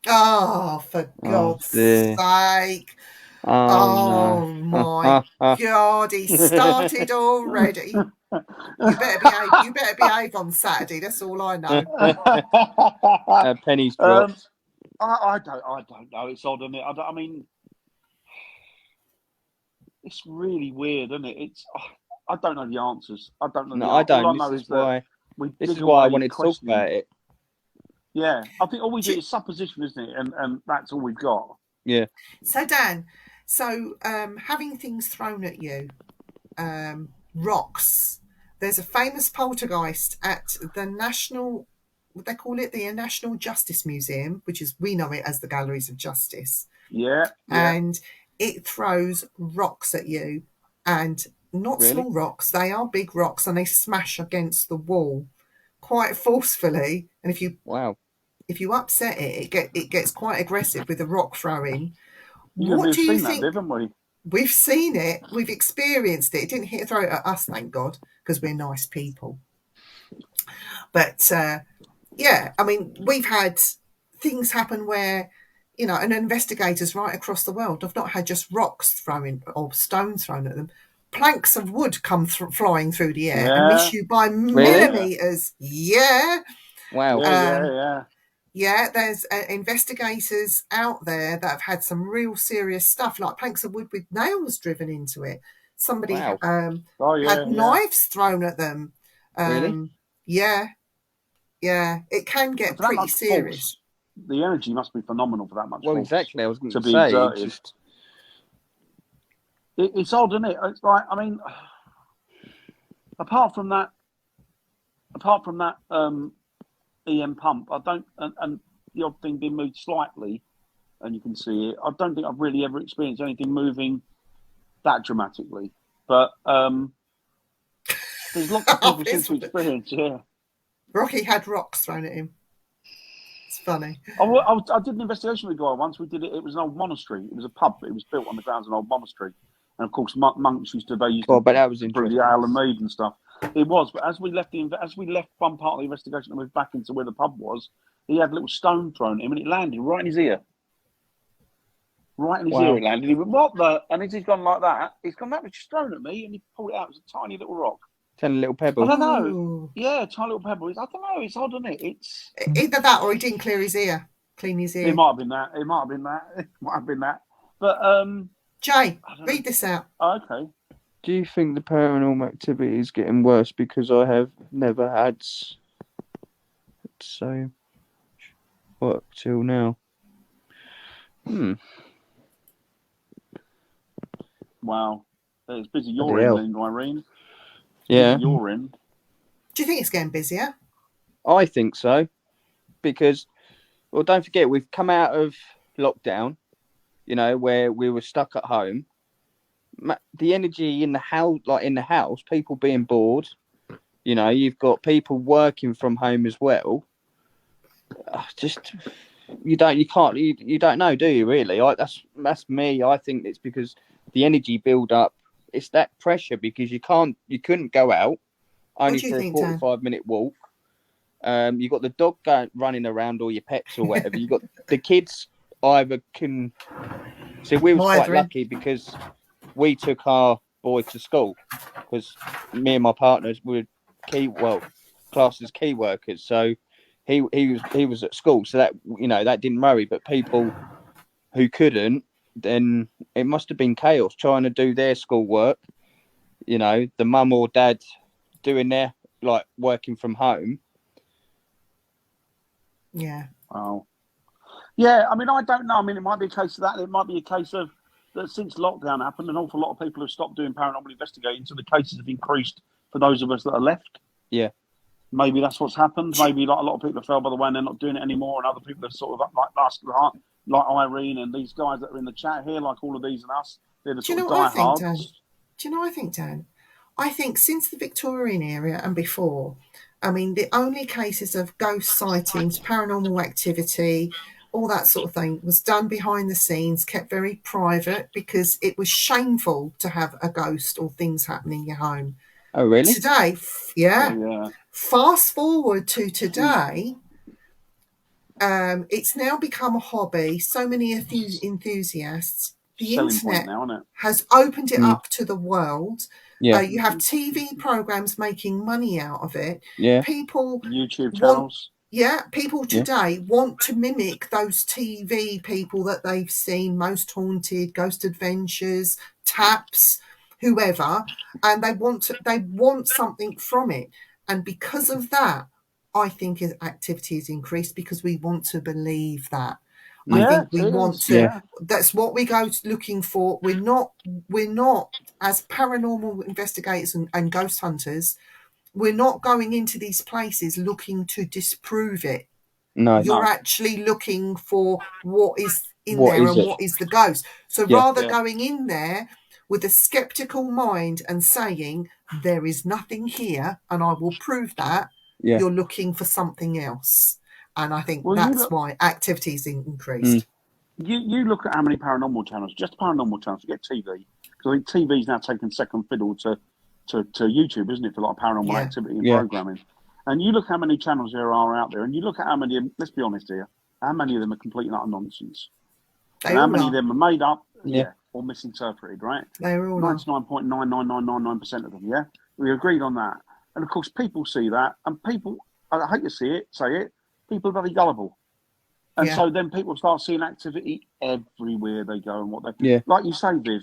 oh, for God's dear. sake! Oh, Oh no. my God, he started already. You better behave on Saturday. That's all I know. Pennies dropped. I don't know. It's odd, isn't it? I mean, it's really weird, isn't it? I don't know the answers. I don't know. No, I don't. All I know is that This is why I wanted to talk about it. Yeah, I think all we do is supposition, isn't it? And that's all we've got. Yeah. So Dan, having things thrown at you, rocks. There's a famous poltergeist at the National, what they call it, the National Justice Museum, which is, we know it as the Galleries of Justice. Yeah. And it throws rocks at you, and not Really? small rocks. They are big rocks, and they smash against the wall quite forcefully. And if you upset it, it gets quite aggressive with the rock throwing. What do you think? That, haven't we? We've seen it. We've experienced it. It didn't throw it at us, thank God, because we're nice people. But yeah, I mean, we've had things happen where, you know, and investigators right across the world have not had just rocks thrown or stones thrown at them. Planks of wood come flying through the air and miss you by millimeters. Yeah. Wow. Yeah, there's investigators out there that have had some real serious stuff, like planks of wood with nails driven into it. Somebody had knives thrown at them. Really? Yeah. It can get pretty serious. Force, the energy must be phenomenal for that much force. Exactly. I was going to say. It's odd, isn't it? It's like, I mean, apart from that, EM pump, I don't, and the odd thing being moved slightly, and you can see it. I don't think I've really ever experienced anything moving that dramatically. But there's lots of people seem to experience. Yeah. Rocky had rocks thrown at him. It's funny. I did an investigation with a guy once. We did it. It was an old monastery. It was a pub. It was built on the grounds of an old monastery, and of course monks used to brew the ale and mead and stuff. It was, but as we left one part of the investigation and moved back into where the pub was, he had a little stone thrown at him, and it landed right in his ear. Right in his ear, it landed. He went, "What the?" And as he's gone like that, he's gone, "That was just thrown at me," and he pulled it out. It was a tiny little rock. Tiny little pebble. I don't know. Ooh. Yeah, tiny little pebble. I don't know. It's odd, isn't it? It's either that or he didn't clean his ear. It might have been that. But Jay, read this out. Oh, okay. Do you think the paranormal activity is getting worse because I have never had so much work till now? Wow. It's busy you're in, Irene. Yeah. You're in. Do you think it's getting busier? I think so. Because, well, don't forget, we've come out of lockdown, you know, where we were stuck at home. The energy in the house, people being bored, you know, you've got people working from home as well. Just, you don't know, do you really? That's me. I think it's because the energy build up, it's that pressure because you couldn't go out only for a 45-minute walk. You got the dog running around, or your pets or whatever. You got the kids either can. So we were quite lucky because we took our boy to school because me and my partners were classed as key workers. So he was at school. So that, you know, that didn't worry. But people who couldn't, then it must have been chaos trying to do their schoolwork. You know, the mum or dad doing their, like, working from home. Yeah. Oh, yeah. I mean, I don't know. I mean, it might be a case of that. It might be a case of that since lockdown happened, an awful lot of people have stopped doing paranormal investigating, so the cases have increased for those of us that are left. Yeah. Maybe that's what's happened. Maybe like a lot of people have fell by the way and they're not doing it anymore, and other people are sort of like us, like Irene and these guys that are in the chat here, like all of these and us. They're the Do you sort know of what I think, diehards. Dan? Do you know what I think, Dan? I think since the Victorian era and before, I mean, the only cases of ghost sightings, paranormal activity, all that sort of thing was done behind the scenes, kept very private, because it was shameful to have a ghost or things happening in your home. Oh, really? Today, yeah. Oh, yeah. Fast forward to today, it's now become a hobby. So many enthusiasts. The Selling internet point now, isn't it? has opened it up to the world. Yeah. You have TV programs making money out of it. Yeah. People YouTube want, channels. yeah, people today want to mimic those TV people that they've seen, Most Haunted, Ghost Adventures, Taps, whoever, and they want something from it. And because of that, I think his activity has increased because we want to believe that. I think we want to. Yeah. That's what we go looking for. We're not as paranormal investigators and ghost hunters. We're not going into these places looking to disprove it. No. You're actually looking for what is in What there is and it? what is the ghost. So Yeah. rather going in there with a skeptical mind and saying there is nothing here and I will prove that, you're looking for something else. And I think that's why activity's increased. You look at how many paranormal channels, just paranormal channels, forget TV, because I think TV's now taken second fiddle to YouTube, isn't it, for a lot of paranormal activity and programming. And you look how many channels there are out there, and you look at how many, let's be honest here, how many of them are complete and utter nonsense. And how many of them are made up or misinterpreted, right? They're all 99.99999% of them, yeah? We agreed on that. And of course, people see that, and people, I hate to say it, people are very gullible. And so then people start seeing activity everywhere they go, and what they like you say, Viv.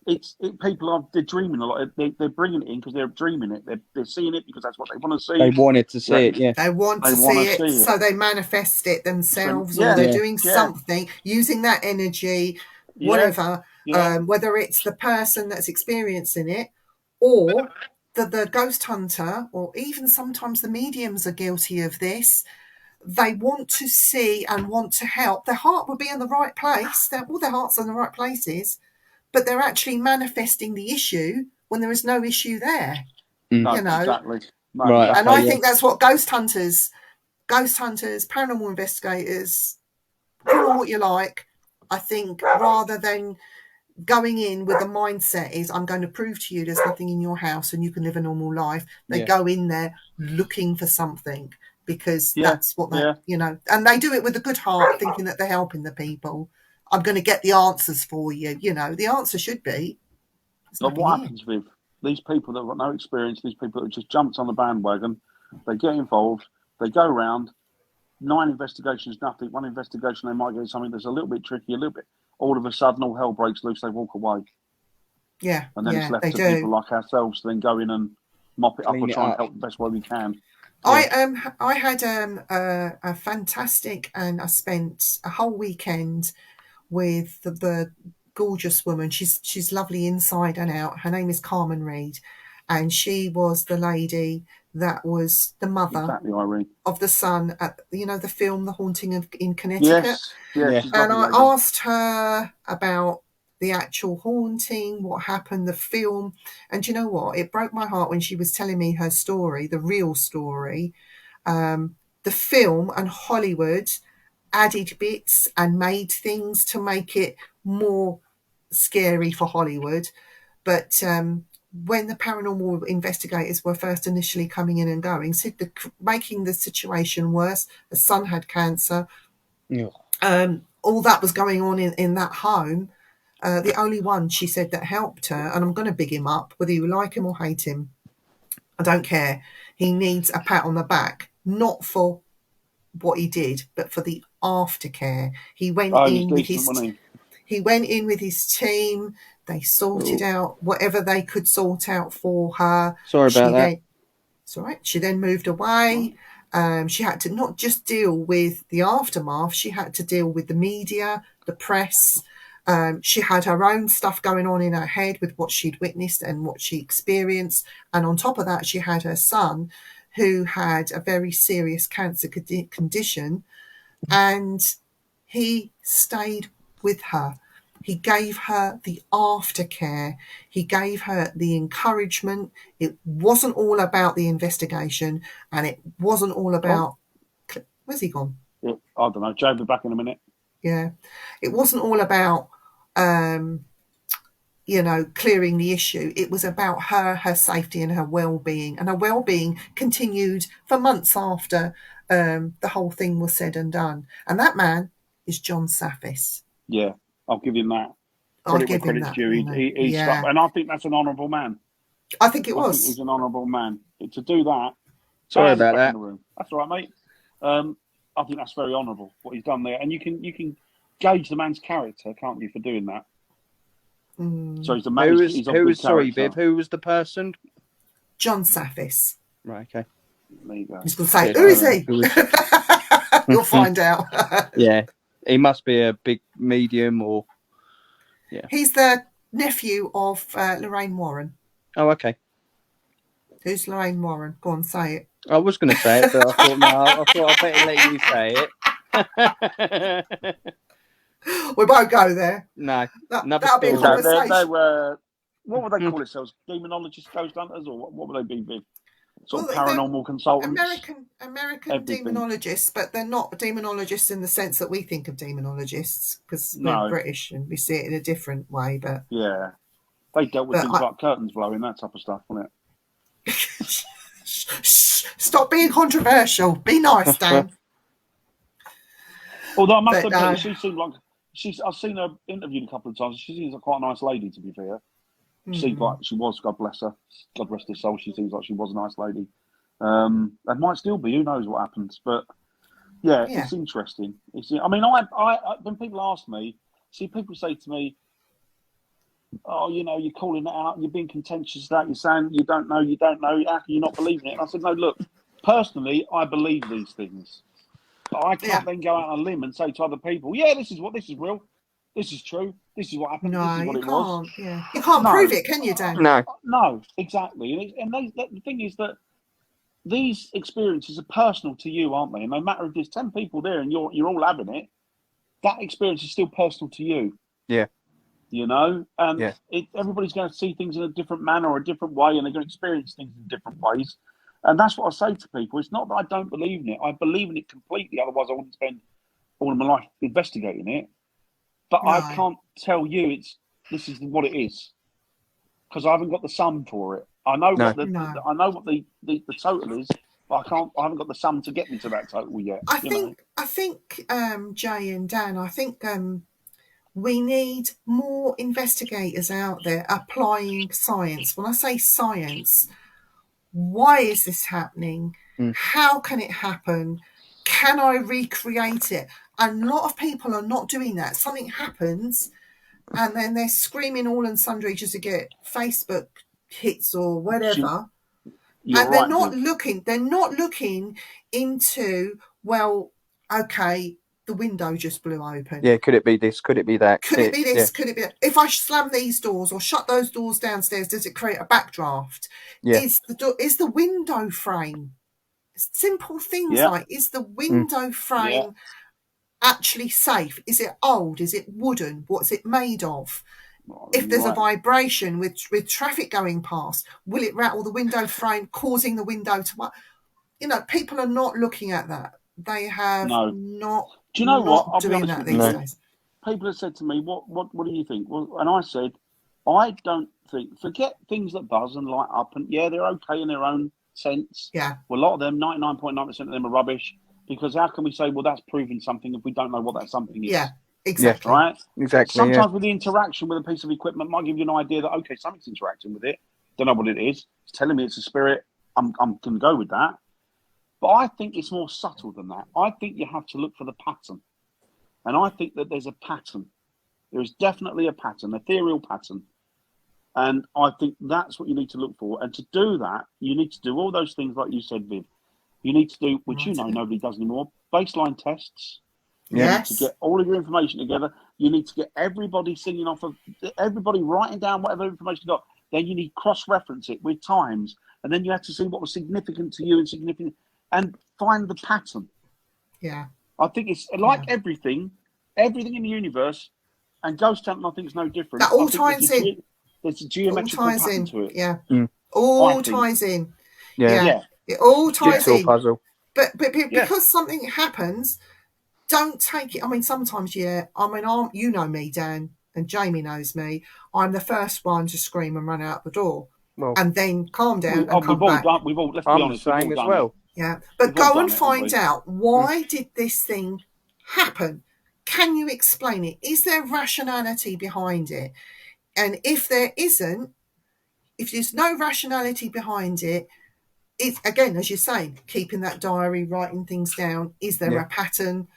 They're dreaming a lot. They're bringing it in because they're dreaming it. They're seeing it because that's what they want to see. They wanted to see it, yeah. They want to see it, so they manifest it themselves, or they're doing something using that energy, whatever. Whether it's the person that's experiencing it, or the ghost hunter, or even sometimes the mediums are guilty of this. They want to see and want to help. Their heart will be in the right place. All their hearts are in the right places, but they're actually manifesting the issue when there is no issue there. No, you know, exactly. No, right. And I think that's what ghost hunters, paranormal investigators, call them what you like. I think rather than going in with the mindset is I'm going to prove to you there's nothing in your house and you can live a normal life. They go in there looking for something. Because that's what they, you know, and they do it with a good heart, thinking that they're helping the people. I'm going to get the answers for you. You know, the answer should be. But what happens with these people that have got no experience, these people that just jumped on the bandwagon, they get involved, they go around, 9 investigations, nothing, 1 investigation, they might get something that's a little bit tricky, a little bit. All of a sudden, all hell breaks loose, they walk away. Yeah, and then it's left to people like ourselves to then go in and mop it up or try and help the best way we can. I had a fantastic, and I spent a whole weekend with the gorgeous woman. She's lovely inside and out. Her name is Carmen Reed, and she was the lady that was the mother of the son at the film The Haunting in Connecticut. Yes. And I asked her about the actual haunting, what happened, the film. And you know what? It broke my heart when she was telling me her story, the real story. The film and Hollywood added bits and made things to make it more scary for Hollywood. But when the paranormal investigators were first initially coming in and going, making the situation worse, the son had cancer. All that was going on in that home. the only one she said that helped her, and I'm going to big him up, whether you like him or hate him, I don't care. He needs a pat on the back, not for what he did, but for the aftercare. He went in with his he went in with his team. They sorted out whatever they could sort out for her. Sorry about that. It's all right. She then moved away. She had to not just deal with the aftermath, she had to deal with the media, the press. She had her own stuff going on in her head with what she'd witnessed and what she experienced. And on top of that, she had her son who had a very serious cancer condition, and he stayed with her. He gave her the aftercare. He gave her the encouragement. It wasn't all about the investigation, and it wasn't all about... Where's he gone? I don't know. Joe, be back in a minute. Yeah. It wasn't all about, clearing the issue. It was about her safety and her well-being. And her well-being continued for months after the whole thing was said and done. And that man is John Safis. Yeah, I'll give him that. Credit's due. He's and I think that's an honourable man. I think it was. I think he's an honourable man. To do that... Sorry about that. That's all right, mate. I think that's very honourable, what he's done there. And you can gauge the man's character, can't you, for doing that? So he's a man. Who was sorry, Viv? Who was the person? John Safis. Right, okay. There you go. He's going to say, who is he? You'll find out. Yeah, he must be a big medium or... Yeah. He's the nephew of Lorraine Warren. Oh, okay. Who's Lorraine Warren? Go on, say it. I was going to say it, but I thought, no, I thought I'd better let you say it. We won't go there. No. That'll be a conversation. They were, what would they call themselves? Demonologists, ghost hunters, or what would they be, Viv? Sort of paranormal consultants? American demonologists, but they're not demonologists in the sense that we think of demonologists, because we're British and we see it in a different way. But yeah, they dealt with things like curtains blowing, that type of stuff, wasn't it? Stop being controversial. Be nice, Dan. Although I must admit, she seemed like I've seen her interviewed a couple of times. She seems like quite a nice lady, to be fair. She was, God bless her, God rest her soul. She seems like she was a nice lady. That might still be. Who knows what happens? But yeah. It's interesting. I mean, I when people ask me, people say to me, "Oh, you're calling it out. You're being contentious. That you're saying you don't know. How can you not believe in it?" And I said, "No, look. Personally, I believe these things. But I can't then go out on a limb and say to other people, this is real. This is true. This is what happened. No, this is what it was." Yeah. You can't prove it, can you, Dan? No, exactly. And the thing is that these experiences are personal to you, aren't they? And no matter if there's 10 people there and you're all having it, that experience is still personal to you. Yeah. And everybody's going to see things in a different manner or a different way, and they're going to experience things in different ways. And that's what I say to people. It's not that I don't believe in it. I believe in it completely. Otherwise, I wouldn't spend all of my life investigating it. But I can't tell you this is what it is, because I haven't got the sum for it. I know what the total is, but I haven't got the sum to get me to that total yet. I think Jay and Dan, I think we need more investigators out there applying science. When I say science, why is this happening? How can it happen? Can I recreate it? And a lot of people are not doing that. Something happens and then they're screaming all and sundry just to get Facebook hits or whatever. They're not looking into, well, okay, the window just blew open. Yeah, could it be this? Could it be that? Could it be this? Yeah. Could it be that? If I slam these doors or shut those doors downstairs, does it create a backdraft? Yeah. Is the window frame? Simple things like, is the window frame actually safe? Is it old? Is it wooden? What's it made of? If there's a vibration with traffic going past, will it rattle the window frame, causing the window to... people are not looking at that. They have not... Do you know what? I'll doing that these days. People have said to me, what do you think? Well, and I said, I don't think... Forget things that buzz and light up, and they're okay in their own sense. Yeah. Well, a lot of them, 99.9% of them are rubbish, because how can we say, well, that's proving something if we don't know what that something is? Yeah. Exactly. right? Exactly. Sometimes with the interaction with a piece of equipment might give you an idea that, okay, something's interacting with it. Don't know what it is. It's telling me it's a spirit. I'm going to go with that. But I think it's more subtle than that. I think you have to look for the pattern. And I think that there's a pattern. There is definitely a pattern, ethereal pattern. And I think that's what you need to look for. And to do that, you need to do all those things like you said, Viv. You need to do, which nobody does anymore, baseline tests. You need to get all of your information together. You need to get everybody singing off of, everybody writing down whatever information you got. Then you need cross-reference it with times. And then you have to see what was significant to you and find the pattern. Yeah. I think it's like everything in the universe, and ghost hunting I think is no different. That all ties in. There's a geometrical pattern to it. Yeah. All ties in. Yeah. It all ties in. Puzzle. But because something happens, don't take it. I mean, sometimes, you know me, Dan, and Jamie knows me. I'm the first one to scream and run out the door, and then calm down and come back. We've all, let's be honest, the same as well. Yeah, but go and find out, why did this thing happen? Can you explain it? Is there rationality behind it? And if there isn't, if there's no rationality behind it, it's, again, as you're saying, keeping that diary, writing things down. Is there a pattern?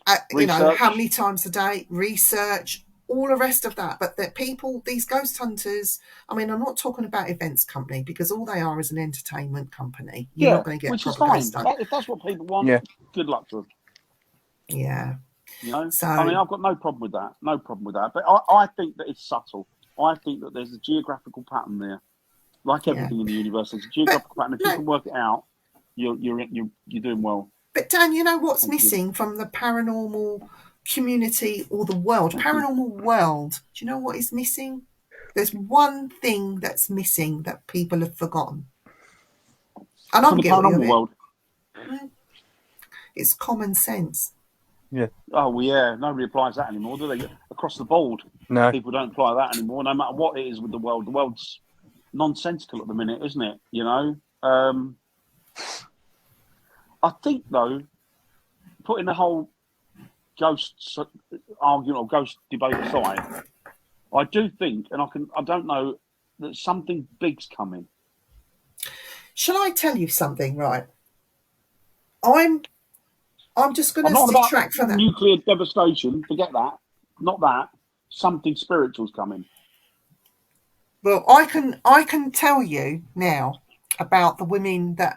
How many times a day? Research, all the rest of that. But that people, these ghost hunters, I mean, I'm not talking about events company, because all they are is an entertainment company. You're not going to get which is proper fine. ghost hunting. If that's what people want, good luck to them. Yeah. You know, so, I mean, I've got no problem with that. No problem with that. But I think that it's subtle. I think that there's a geographical pattern there. Like everything in the universe, there's a geographical pattern. If you can work it out, you're doing well. But Dan, you know what's missing from the paranormal community or the world? Paranormal world. Do you know what is missing? There's one thing that's missing that people have forgotten. And I'm guilty of it. World. It's common sense. Yeah. Oh, yeah. Nobody applies that anymore, do they? Across the board. No. People don't apply that anymore, no matter what it is with the world. The world's nonsensical at the minute, isn't it? You know? I think, though, putting the whole ghost argument or ghost debate aside, I do think, and I don't know, that something big's coming. Shall I tell you something? Right. I'm just going to detract from that. Nuclear devastation, forget that. Not that. Something spiritual's coming. Well, I can tell you now about the women that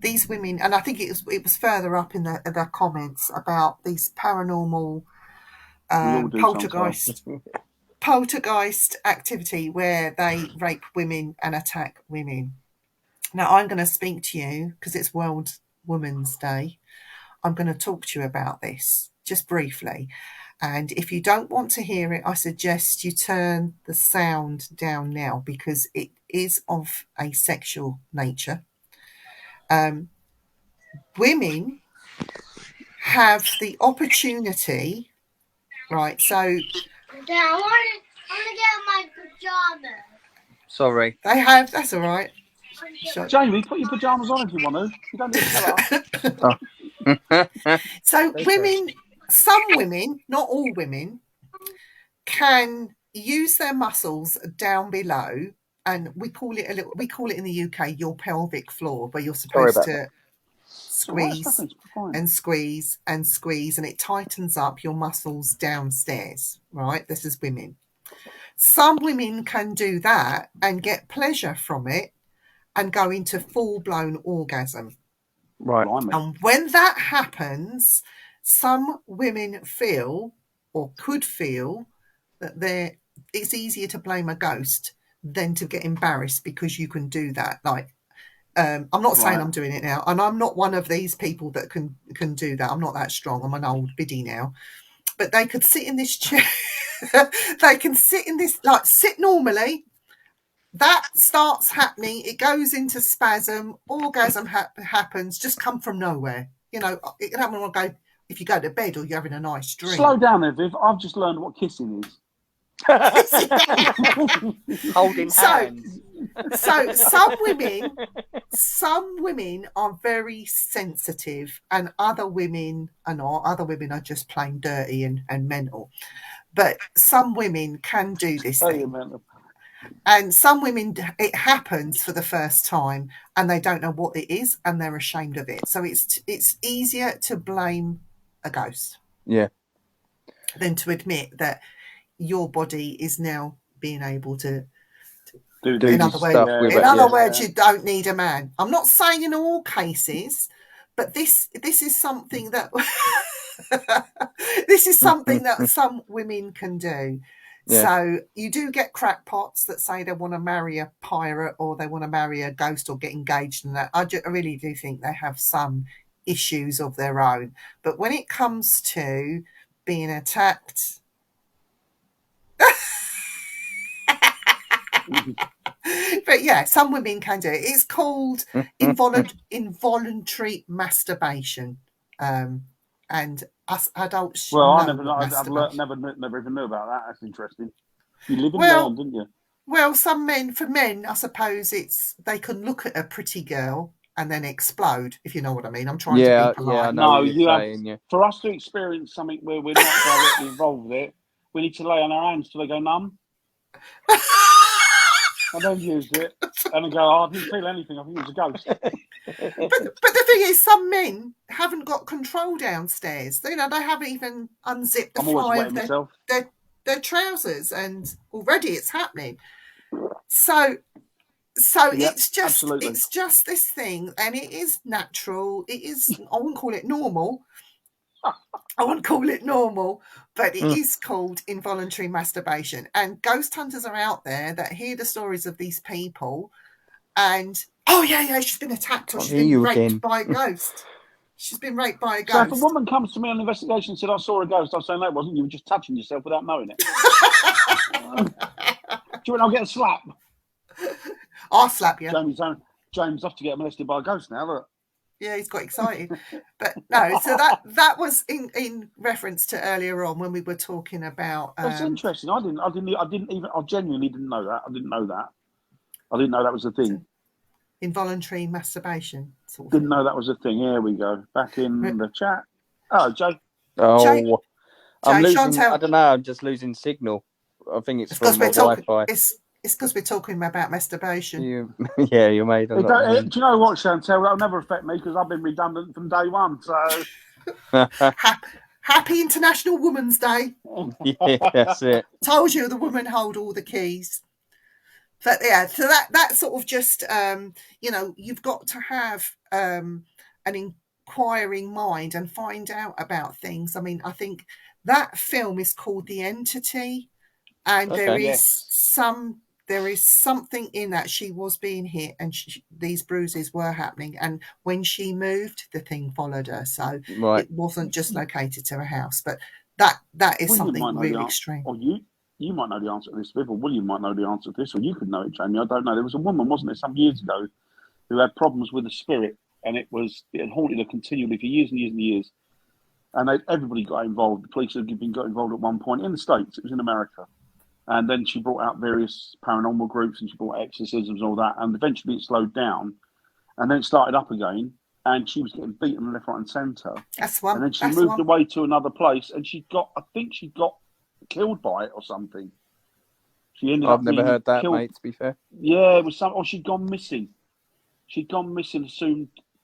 these women, and I think it was further up in the comments about these paranormal poltergeist activity where they rape women and attack women. Now, I'm going to speak to you because it's World Women's Day. I'm going to talk to you about this just briefly. And if you don't want to hear it, I suggest you turn the sound down now, because it is of a sexual nature. Women have the opportunity, right? So, I want to get my pajamas. Sorry. They have. That's all right. Jamie, put your pajamas on if you want to. You don't need to tell us. So some women, not all women, can use their muscles down below, and we call it in the UK your pelvic floor, where you're supposed to squeeze and squeeze and squeeze, and it tightens up your muscles downstairs, right? This is women. Some women can do that and get pleasure from it and go into full-blown orgasm. Right. And when that happens, some women feel, or could feel, that it's easier to blame a ghost than to get embarrassed because you can do that. Like, I'm not saying I'm doing it now, and I'm not one of these people that can do that. I'm not that strong. I'm an old biddy now. But they could sit in this chair. They can sit in this, like, sit normally. That starts happening. It goes into spasm. Orgasm happens. Just come from nowhere. You know, it can happen if you go to bed or you're having a nice dream. Slow down there, Viv. I've just learned what kissing is. Holding So- hands. So some women are very sensitive, and other women are not. Other women are just plain dirty and mental. But some women can do this Oh, you thing, meant and some women it happens for the first time, and they don't know what it is, and they're ashamed of it. So it's easier to blame a ghost Yeah. than to admit that your body is now being able to. do Do In this other words, stuff with in it. other Yeah. words, you don't need a man. I'm not saying in all cases, but this is something that this is something that some women can do. Yeah. So you do get crackpots that say they want to marry a pirate or they want to marry a ghost or get engaged, and that I really do think they have some issues of their own. But when it comes to being attacked, but yeah, some women can do it. It's called involuntary masturbation, and us adults Well, I know never, what I've masturbation. never even knew about that. That's interesting. You live and Well- learn, didn't you? Well, for men, I suppose they can look at a pretty girl and then explode, if you know what I mean. I'm trying to Yeah, be polite. yeah, I know No, what you you're have- saying. Yeah. For us to experience something where we're not directly involved with it, we need to lay on our hands till they go numb, and then use it, and then go, oh, I didn't feel anything. I think it was a ghost. But the thing is, some men haven't got control downstairs. They haven't even unzipped the I'm always fly wetting of their myself. their trousers, and already it's happening. So Yep, it's just absolutely. it's just this thing, and it is natural. It is. I wouldn't call it normal. I wouldn't call it normal, but it is called involuntary masturbation. And ghost hunters are out there that hear the stories of these people, and yeah, she's been attacked or Can't she's hear been you raped again. by a ghost. She's been raped by a So if a ghost. woman comes to me on investigation and said, I saw a ghost, I'm saying, no, it wasn't. You were just touching yourself without knowing it. Do you want I'll get a slap? I'll slap you. James off to get molested by a ghost now, look. Yeah, he's got excited. But no, so that was in reference to earlier on when we were talking about. That's interesting. I genuinely didn't know that. I didn't know that. I didn't know that was a thing. Involuntary masturbation. Sort of Didn't thing. know that was a thing. Here we go. Back in the chat. Oh, Joe. Oh, Jay, I'm losing. Chantel- I don't know. I'm just losing signal. I think it's It's because from my we're talking. Wi-Fi. It's because we're talking about masturbation. Yeah, you made a Do lot. you know what, Chantel? That'll never affect me because I've been redundant from day one. So Happy International Women's Day. Yeah, that's it. Told you the women hold all the keys. But yeah, so that sort of just you've got to have an inquiring mind and find out about things. I mean, I think that film is called The Entity, and Okay. there is something in that. She was being hit, and these bruises were happening, and when she moved, the thing followed her. So Right. it wasn't just located to her house, but that is William something might know really the extreme. Or you might know the answer to this, Viv, or William might know the answer to this, or you could know it, Jamie. I don't know. There was a woman, wasn't there, some years ago, who had problems with the spirit, and it had haunted her continually for years and years and years. And everybody got involved. The police had got involved at one point in the States. It was in America. And then she brought out various paranormal groups, and she brought out exorcisms and all that. And eventually it slowed down, and then it started up again. And she was getting beaten left, right, and centre. That's one. And then she That's moved one. away to another place, and I think she got killed by it or something. She ended up I've never being heard that, killed. mate. To be fair. Yeah, it was or she'd gone missing. She'd gone missing,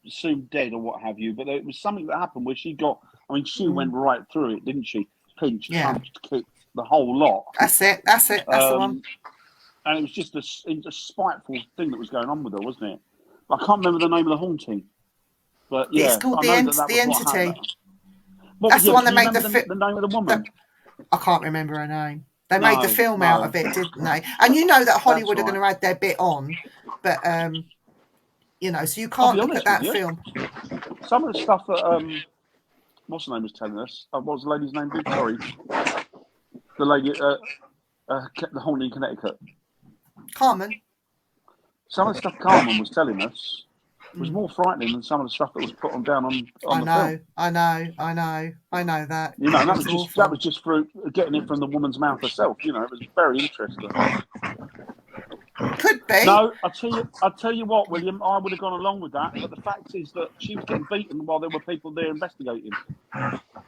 assumed dead or what have you. But it was something that happened where she went right through it, didn't she? Pinched, Yeah. punched, kicked, the whole lot. That's it. That's the one. And it was just a spiteful thing that was going on with her, wasn't it? I can't remember the name of the haunting. But yeah, It's called I know The that was what Entity. happened. That's the one that can you made remember the name of the woman. I can't remember her name. They made the film No. out of it, didn't they? And you know that Hollywood That's are going to add their bit on, but so you I'll can't be look at honest that with you. film. Some of the stuff that what's her name was telling us. What was the lady's name? Sorry, the lady the haunting in Connecticut. Carmen. Some of the stuff Carmen was telling us was more frightening than some of the stuff that was put on down on the film. I know that. You know, and It's that was just through getting it from the woman's mouth herself. You know, it was very interesting. Could be. No, I'll tell you what, William, I would have gone along with that, but the fact is that she was getting beaten while there were people there investigating.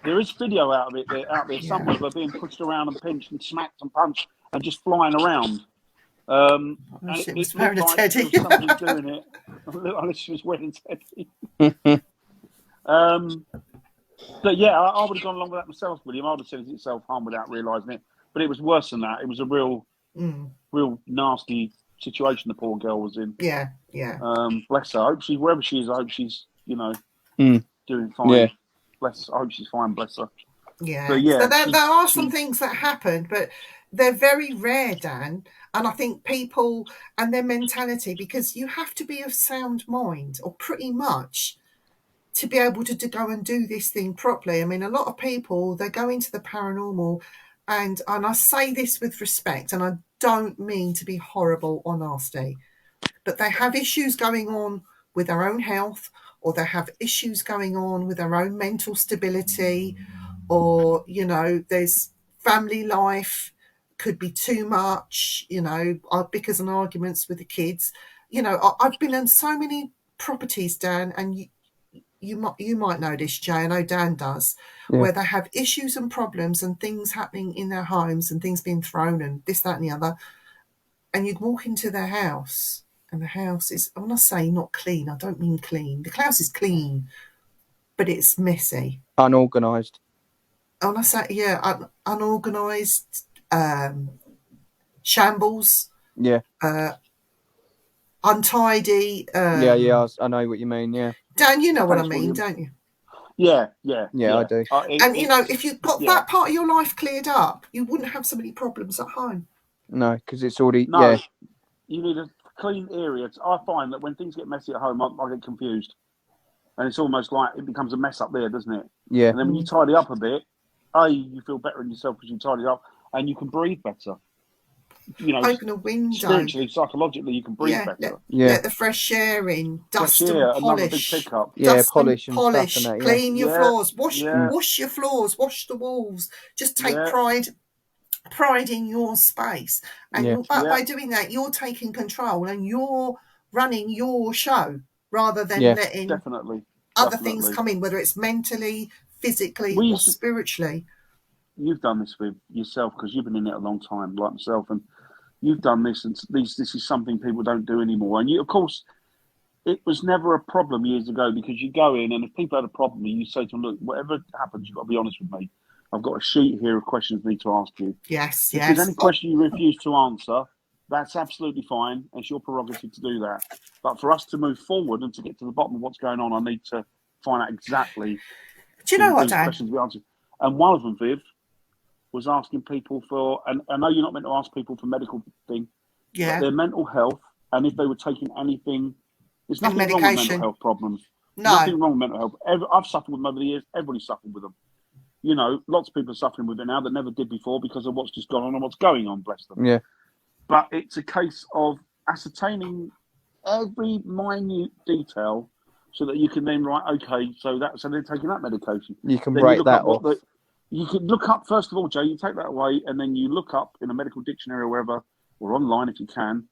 There is video out there somewhere of her being pushed around and pinched and smacked and punched and just flying around. And she it was looked wearing a like teddy. there was somebody doing it. It looked like she was wearing a teddy. But yeah, I would have gone along with that myself, William. I would have said it's self-harm without realising it. But it was worse than that. It was a real nasty situation the poor girl was in. Yeah. Bless her. I hope wherever she is, I hope she's, doing fine. Yeah. I hope she's fine, bless her. Yeah. But yeah, so there are some things that happened, but they're very rare, Dan. And I think people and their mentality, because you have to be of sound mind, or pretty much, to be able to go and do this thing properly. I mean, a lot of people, they go into the paranormal, and I say this with respect, and I don't mean to be horrible or nasty, but they have issues going on with their own health, or they have issues going on with their own mental stability, or, there's family life, could be too much, bickers and arguments with the kids. I've been in so many properties, Dan, and you might know this, Jay, I know Dan does, where they have issues and problems and things happening in their homes and things being thrown and this, that and the other. And you'd walk into their house and the house is, when I say not clean, I don't mean clean. The house is clean, but it's messy. Unorganised. And I say, unorganised, shambles. Yeah. Untidy. I know what you mean, yeah. Dan, you know what I mean, don't you? Yeah, I do. If you've got that part of your life cleared up, you wouldn't have so many problems at home. No, because it's already, You need a clean area. I find that when things get messy at home, I get confused. And it's almost like it becomes a mess up there, doesn't it? Yeah. And then when you tidy up a bit, you feel better in yourself because you tidy up and you can breathe better. Open a window. Spiritually, psychologically, you can breathe better. Let the fresh air in, dust and polish. Polish and stuff and that, clean your floors, wash your floors, wash the walls. Just take pride in your space. And by doing that, you're taking control and you're running your show rather than letting other things come in, whether it's mentally, physically, or spiritually. You've done this with yourself because you've been in it a long time, like myself, and you've done this, and this is something people don't do anymore. And of course, it was never a problem years ago because you go in, and if people had a problem, you say to them, "Look, whatever happens, you've got to be honest with me. I've got a sheet here of questions I need to ask you. Yes, if there's any question you refuse to answer, that's absolutely fine. It's your prerogative to do that. But for us to move forward and to get to the bottom of what's going on, I need to find out exactly." Do you know what, Dan? Questions we answered, and one of them, Viv, was asking people for, and I know you're not meant to ask people for medical thing, but their mental health, and if they were taking anything. There's nothing wrong with mental health problems. No. Nothing wrong with mental health. I've suffered with them over the years. Everybody's suffered with them. Lots of people are suffering with it now that never did before because of what's just gone on and what's going on, bless them. Yeah. But it's a case of ascertaining every minute detail so that you can then write, okay, so they're taking that medication. You can break that off. You can look up, first of all, Jay, you take that away, and then you look up in a medical dictionary or wherever, or online if you can,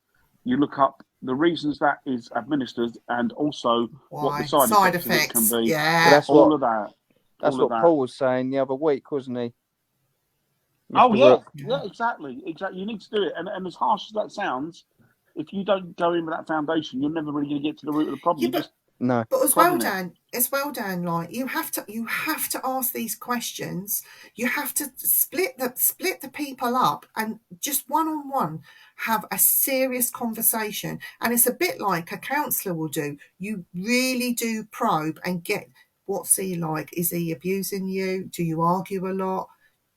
you look up the reasons that is administered and also what the side effects can be. Yeah. That's of that. That's what Paul was saying the other week, wasn't he? Yeah, exactly. You need to do it. And as harsh as that sounds, if you don't go in with that foundation, you're never really going to get to the root of the problem. No. But as well, Dan, like you have to ask these questions. You have to split the people up and just one-on-one have a serious conversation. And it's a bit like a counsellor will do. You really do probe and get, what's he like? Is he abusing you? Do you argue a lot?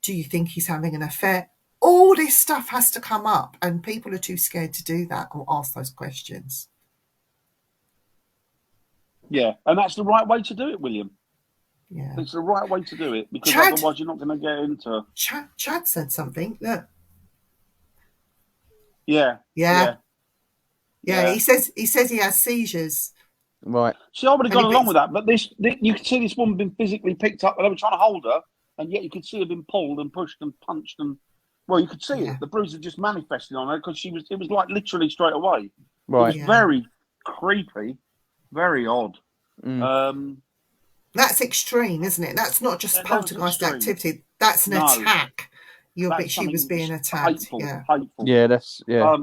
Do you think he's having an affair? All this stuff has to come up, and people are too scared to do that or ask those questions. Yeah, and that's the right way to do it, William. Yeah, it's the right way to do it because otherwise you're not going to get into. Chad said something. Look. Yeah. He says he has seizures. Right. See, I would have And gone if along it's- with that, but you could see this woman being physically picked up, and they were trying to hold her, and yet you could see her being pulled and pushed and punched, and well, you could see Yeah. it. The bruises just manifested on her because it was like literally straight away. Right. It was Yeah. very creepy, very odd. Mm. That's extreme, isn't it? That's not just That was poltergeist extreme. activity. That's an No. attack. That's She was something being attacked. hateful, Yeah. hateful. Yeah, that's yeah.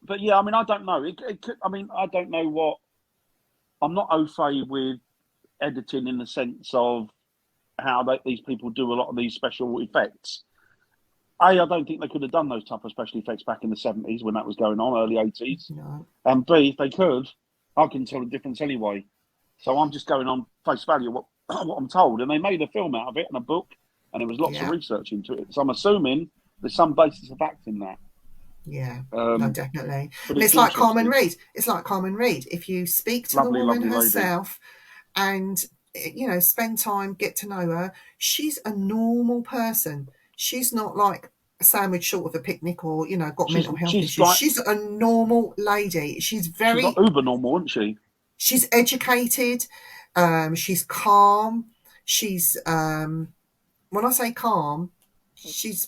But yeah, I mean, I don't know. It could, I mean, I don't know what. I'm not au fait with editing in the sense of how these people do a lot of these special effects. I don't think they could have done those type of special effects back in the 70s when that was going on, early 80s. No. And B, if they could, I can tell the difference anyway. So I'm just going on face value what I'm told. And they made a film out of it and a book, and there was lots of research into it. So I'm assuming there's some basis of fact in that. Yeah, no, definitely. But And it's like Carmen Reed. It's like Carmen Reed. If you speak to Lovely, the woman lovely lady. herself and, you know, spend time, get to know her, she's a normal person. She's not like a sandwich short of a picnic or, you know, got mental health issues. like- She's a normal lady. She's very, She's like uber normal, isn't she? she's educated. She's calm. She's, when I say calm, she's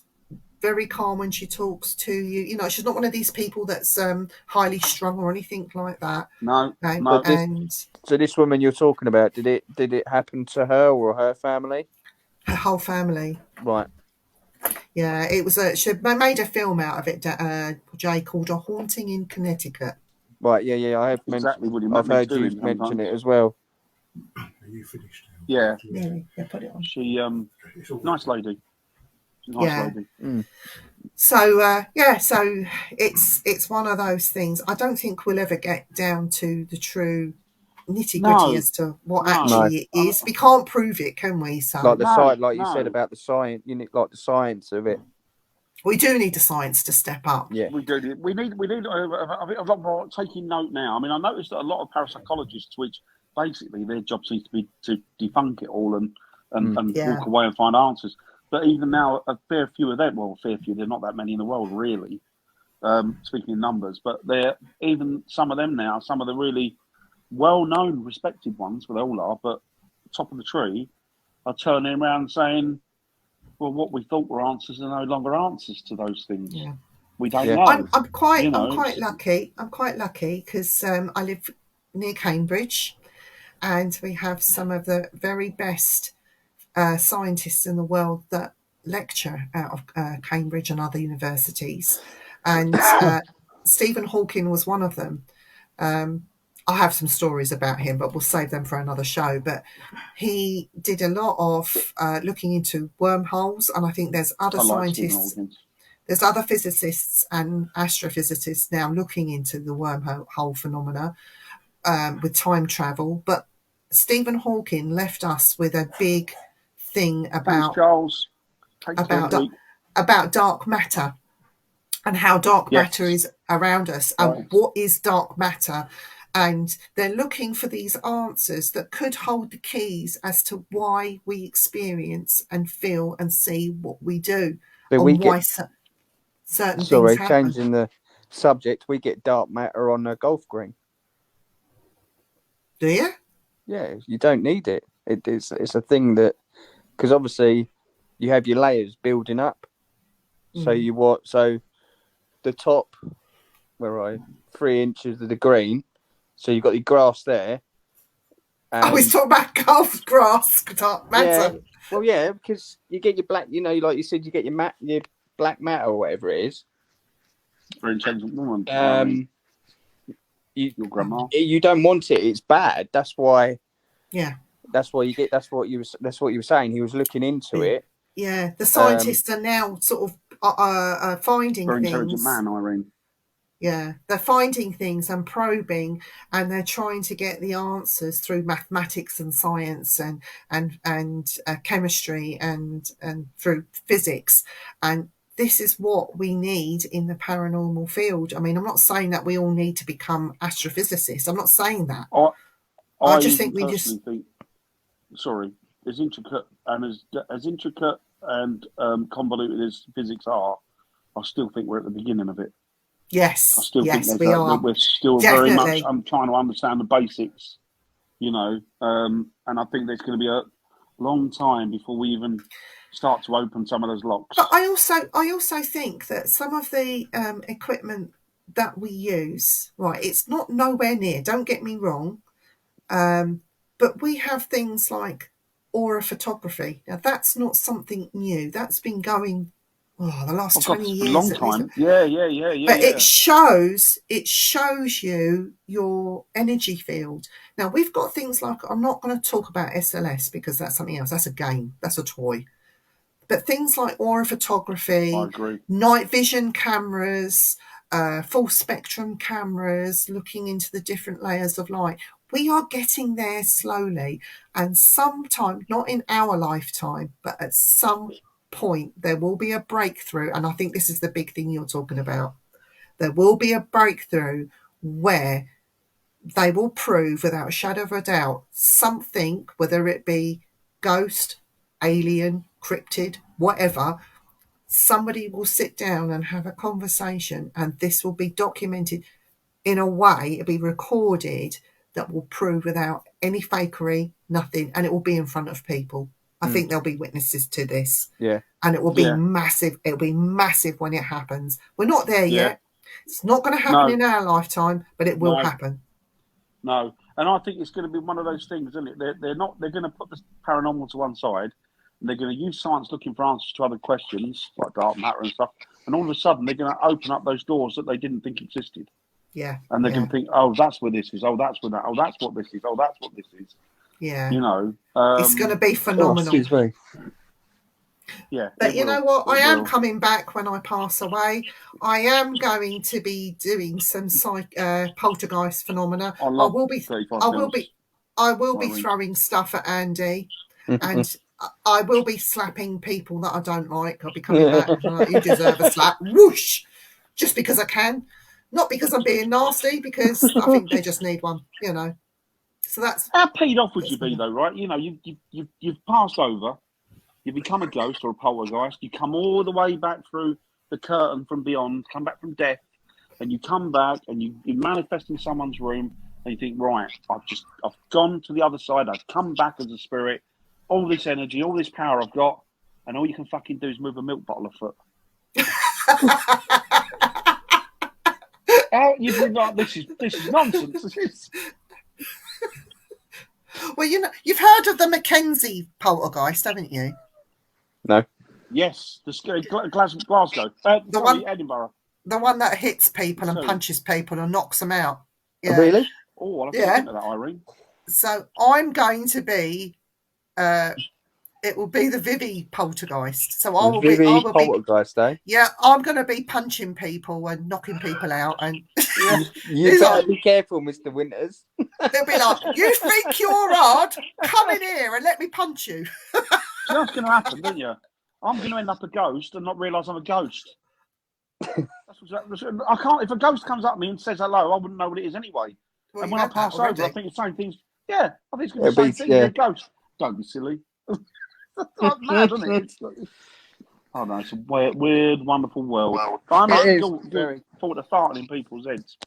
very calm when she talks to you. You know, she's not one of these people that's highly strung or anything like that. No, Okay? no. And So this woman you're talking about, did it happen to her or her family? her whole family. Right. Yeah, it was she made a film out of it, Jay, called A Haunting in Connecticut. Right. Yeah. I have Exactly what you I've meant me heard you doing mention sometimes. it as well. Are you finished now? Yeah. Yeah, put it on. She, It's all nice lady. Nice Yeah. lady. So so it's one of those things. I don't think we'll ever get down to the true nitty gritty No. as to what No. actually it is. We can't prove it, can we? So Like the No, science, like you no. said about the science, like the science of it. we do need the science to step up. Yeah. We do. We need a lot more taking note now. I mean, I noticed that a lot of parapsychologists, which basically their job seems to be to debunk it all and Yeah. walk away and find answers. But even now, a fair few of them, well, a fair few, there's not that many in the world, really, speaking in numbers, but they're even some of them now, some of the really well-known, respected ones, well, they all are, but top of the tree, are turning around saying, well, what we thought were answers are no longer answers to those things. Yeah. We don't Yeah. know. I'm quite You know, I'm quite it's- lucky. I'm quite lucky because I live near Cambridge, and we have some of the very best scientists in the world that lecture out of Cambridge and other universities, and Stephen Hawking was one of them. I have some stories about him, but we'll save them for another show. But he did a lot of looking into wormholes, and I think there's other I like Stephen scientists. Hawking. There's other physicists and astrophysicists now looking into the wormhole phenomena with time travel. But Stephen Hawking left us with a big thing Thanks, about Charles. Take care, about mate. about dark matter and how dark Yes. matter is around us Right. and what is dark matter. And they're looking for these answers that could hold the keys as to why we experience and feel and see what we do, But and we why get certain sorry, things happen. changing the subject. We get dark matter on a golf green. Do you? Yeah, you don't need it. It's a thing that because obviously you have your layers building up. So so the top where are you? 3 inches of the green. So you've got your grass there. I was talking about golf grass, dark matter. Yeah, well, yeah, because you get your black. You know, like you said, you get your black matter or whatever it is. Very intelligent woman. Your grandma. You don't want it. It's bad. That's why. Yeah. That's why you get. That's what you were saying. He was looking into it. Yeah, the scientists are now sort of finding Very things. intelligent man, Irene. Yeah, they're finding things and probing, and they're trying to get the answers through mathematics and science and chemistry and through physics. And this is what we need in the paranormal field. I mean, I'm not saying that we all need to become astrophysicists. I'm not saying that. I just think we just think. Sorry, as intricate and as convoluted as physics are, I still think we're at the beginning of it. Yes, I still think yes, there's we that are. we're still very much. Definitely. I'm trying to understand the basics, you know, and I think there's going to be a long time before we even start to open some of those locks. But I also think that some of the equipment that we use, right, it's not nowhere near, don't get me wrong, but we have things like aura photography. Now, that's not something new. That's been going the last I've got 20 this for a years long at least. time. Yeah. But it shows you your energy field. Now, we've got things like, I'm not going to talk about SLS because that's something else. That's a game. That's a toy. But things like aura photography, I agree. night vision cameras, full spectrum cameras, looking into the different layers of light, we are getting there slowly. And sometime, not in our lifetime, but at some point, there will be a breakthrough. And I think this is the big thing you're talking about. There will be a breakthrough where they will prove without a shadow of a doubt something, whether it be ghost, alien, cryptid, whatever, somebody will sit down and have a conversation, and this will be documented in a way, it'll be recorded, that will prove without any fakery, nothing, and it will be in front of people. I think there'll be witnesses to this. Yeah. And it will be massive. It'll be massive when it happens. We're not there yet. It's not going to happen in our lifetime, but it will happen. No, and I think it's going to be one of those things, isn't it? They're going to put the paranormal to one side, and they're going to use science looking for answers to other questions like dark matter and stuff. And all of a sudden, they're going to open up those doors that they didn't think existed. Yeah. And they're going to think, oh, that's where this is. Oh, that's where that. Oh, that's what this is. Oh, that's what this is. Yeah. You know, it's going to be phenomenal. Excuse me. Yeah. But you know what? I am coming back when I pass away. I am going to be doing some poltergeist phenomena. I will be throwing stuff at Andy, and I will be slapping people that I don't like. I'll be coming back. You deserve a slap. Whoosh! Just because I can, not because I'm being nasty. Because I think they just need one. You know. So that's how paid off would you be though, right? You know, you've passed over. You become a ghost or a poltergeist. You come all the way back through the curtain from beyond, come back from death, and you come back and you manifest in someone's room, and you think, right, I've gone to the other side. I've come back as a spirit. All this energy, all this power I've got, and all you can fucking do is move a milk bottle a foot. You'd be like, this is nonsense. Well, you know, you've heard of the Mackenzie poltergeist, haven't you? No. Yes, Glasgow. Edinburgh. The one that hits people and punches people and knocks them out. Yeah. Really? Oh, I'll have to think of that, Irene. So I'm going to be. It will be the Vivi poltergeist. So I will be poltergeist, eh? Yeah, I'm going to be punching people and knocking people out, and you better be careful, Mr. Winters. They'll be like, "You think you're hard? Come in here and let me punch you." So that's going to happen, don't you? I'm going to end up a ghost and not realise I'm a ghost. I can't. If a ghost comes up to me and says hello, I wouldn't know what it is anyway. Well, and when I pass over, I think the same things. Yeah, I think it's going to be the same thing. Yeah. You're a ghost. Don't be silly. That's mad, isn't it? Oh no, it's a weird, wonderful world. I'm thought of farting in people's heads.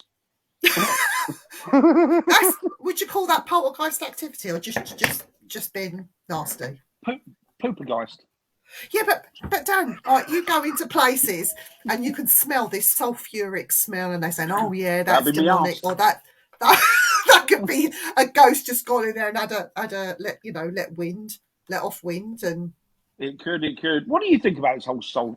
Would you call that poltergeist activity, or just being nasty? Poopergeist. Yeah, but Dan, like, you go into places and you can smell this sulfuric smell, and they say, "Oh yeah, that's demonic," or that could be a ghost just gone in there and had let off wind, and it could. What do you think about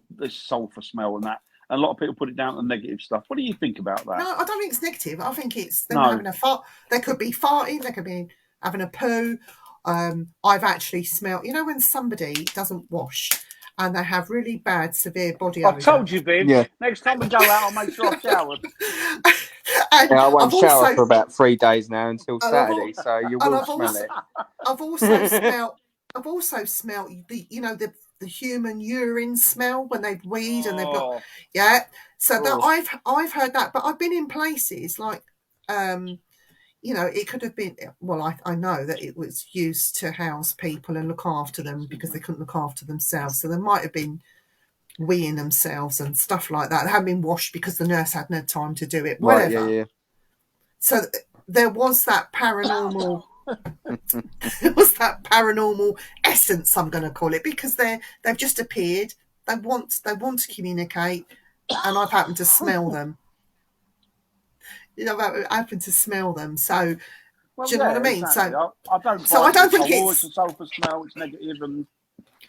this sulfur smell and that? And a lot of people put it down to negative stuff. What do you think about that? No, I don't think it's negative. I think it's them having a fart. They could be farting. They could be having a poo. I've actually smelled, when somebody doesn't wash and they have really bad, severe body odor. I've told you, Viv. Yeah. Next time we go out, I'll make sure I've showered. I won't shower for about 3 days now until Saturday, so you will smell it. I've also smelled the human urine smell when they've weed and they've got So that I've heard that, but I've been in places like it could have been. Well, I know that it was used to house people and look after them because they couldn't look after themselves. So there might have been weeing themselves and stuff like that. They haven't been washed because the nurse hadn't had time to do it. Right, Whatever. yeah. So there was that paranormal. There was that paranormal essence, I'm going to call it, because they've just appeared. They want to communicate, and I've happened to smell them. I've happened to smell them. So Well, do you know what I mean? Exactly. So I don't. so I don't think it's it's- a sulphur smell. It's negative, and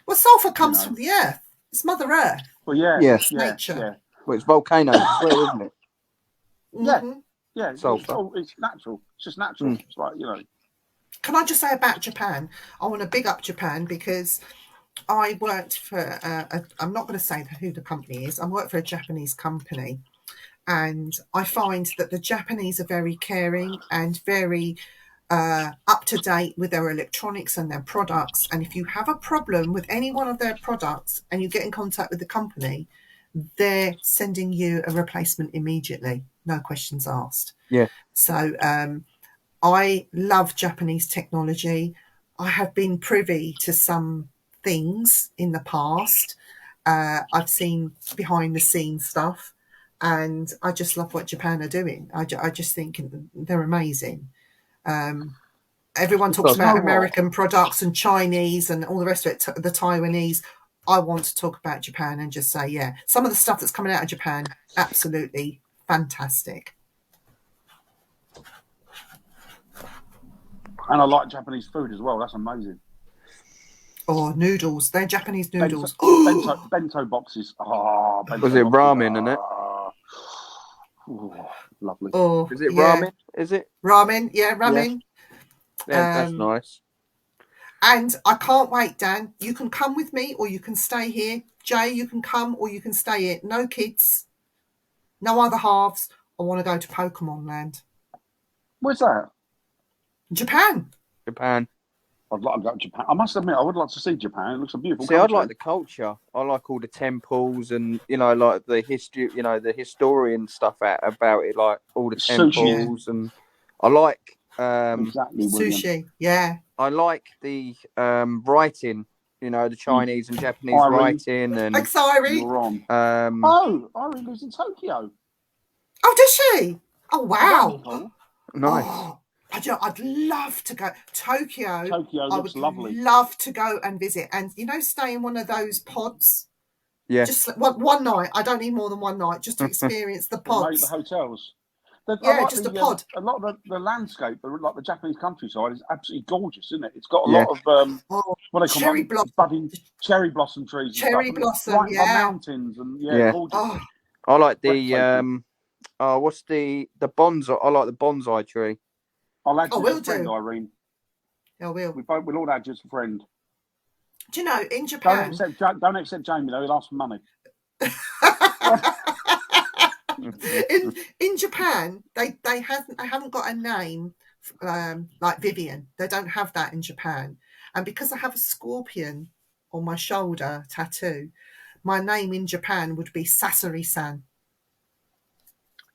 well, sulphur comes know. from the earth. It's Mother Earth. well, yeah, Yes. yeah, Nature. yeah, Well, it's volcanoes as well, isn't it? Yeah. Mhm. yeah. Sulphur. It's natural. It's just natural. Mm. It's like Can I just say about Japan? I want to big up Japan because I worked for, I'm not going to say who the company is. I worked for a Japanese company, and I find that the Japanese are very caring and very up to date with their electronics and their products. And if you have a problem with any one of their products and you get in contact with the company, they're sending you a replacement immediately, no questions asked. Yeah. So I love Japanese technology. I have been privy to some things in the past. I've seen behind the scenes stuff, and I just love what Japan are doing. I just think they're amazing. Everyone talks Because- about No, what? American products and Chinese and all the rest of it, the Taiwanese. I want to talk about Japan and just say, yeah, some of the stuff that's coming out of Japan, absolutely fantastic. and I like Japanese food as well. That's amazing. Oh, noodles. They're Japanese noodles. Bento boxes. Oh, bento Was it boxes. ramen, innit? Ooh, lovely. Oh, Is it yeah. ramen? Is it? Ramen, yeah, ramen. Yeah, that's nice. And I can't wait, Dan. You can come with me or you can stay here. Jay, you can come or you can stay here. No kids, no other halves. I want to go to Pokemon Land. Where's that? Japan. Japan. I'd like to go to Japan. I must admit, I would like to see Japan. It looks a beautiful See, I'd country. like the culture. I like all the temples and, like the history, the historian stuff about it, like all the Sushi. temples. And I like, Exactly, William. Sushi. Yeah. I like the writing, the Chinese and Japanese Irene. writing. And Thanks, Irie. You're on. um, Irene lives in Tokyo. Oh, does she? Oh, wow. Cool. nice. Oh, I'd love to go. Tokyo. Tokyo I looks would lovely. love to go and visit. And, stay in one of those pods. Yeah. Just one night. I don't need more than one night just to experience the The pods. hotels. Yeah, just a pod. A lot of the landscape, like the Japanese countryside, is absolutely gorgeous, isn't it? It's got a Yeah. lot of Oh, what they call cherry them, blossom. budding cherry blossom trees. and Cherry stuff, blossom, right by yeah. mountains and Yeah. gorgeous. Oh, I like the Breathtaking. what's the bonsai? I like the bonsai tree. I'll add you will as a friend, do. Irene. I will. We'll all add you as a friend. Do you know, in Don't Japan, accept Jamie though. He'll ask for money. in Japan, they haven't got a name like Vivian. They don't have that in Japan, and because I have a scorpion on my shoulder tattoo, my name in Japan would be Sasori-san.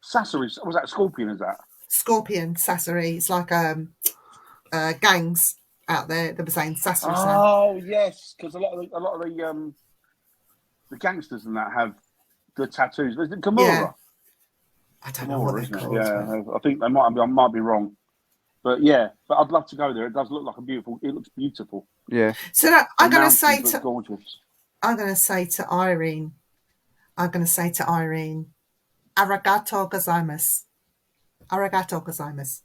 Sasori, was that Scorpion? Is that? Scorpion, Sasori. It's like gangs out there that were saying Sasori-san. Oh yes, because a lot of the gangsters and that have the tattoos. Is it Kimura? Yeah. I don't know what Kimura, they're isn't it? called. Yeah, I think they might be. I might be wrong, but I'd love to go there. It does look like it looks beautiful. Yeah. So now, I'm The going to mountains say look gorgeous. Irene, arigato gozaimasu. Arigato gozaimasu.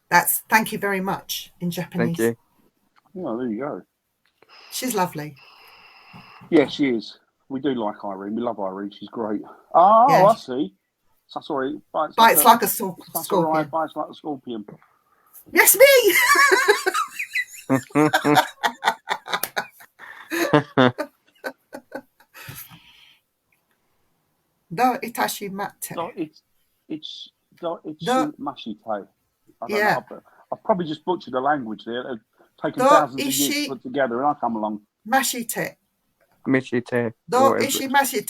That's thank you very much in Japanese. Thank you. Yeah, there you go. She's lovely. Yeah, she is. We do like Irene. We love Irene. She's great. Oh, Yeah. I see. Sasori bites Bites like a Sasori scorpion. bites like a scorpion. Yes, me. No, itashi mate. No, it's No. mashite. I don't Yeah. know. I've probably just butchered the language there. It's taken No, thousands of years ishi- to put together, and I come along. Mashite. Michite. Do whatever. ishi mashite.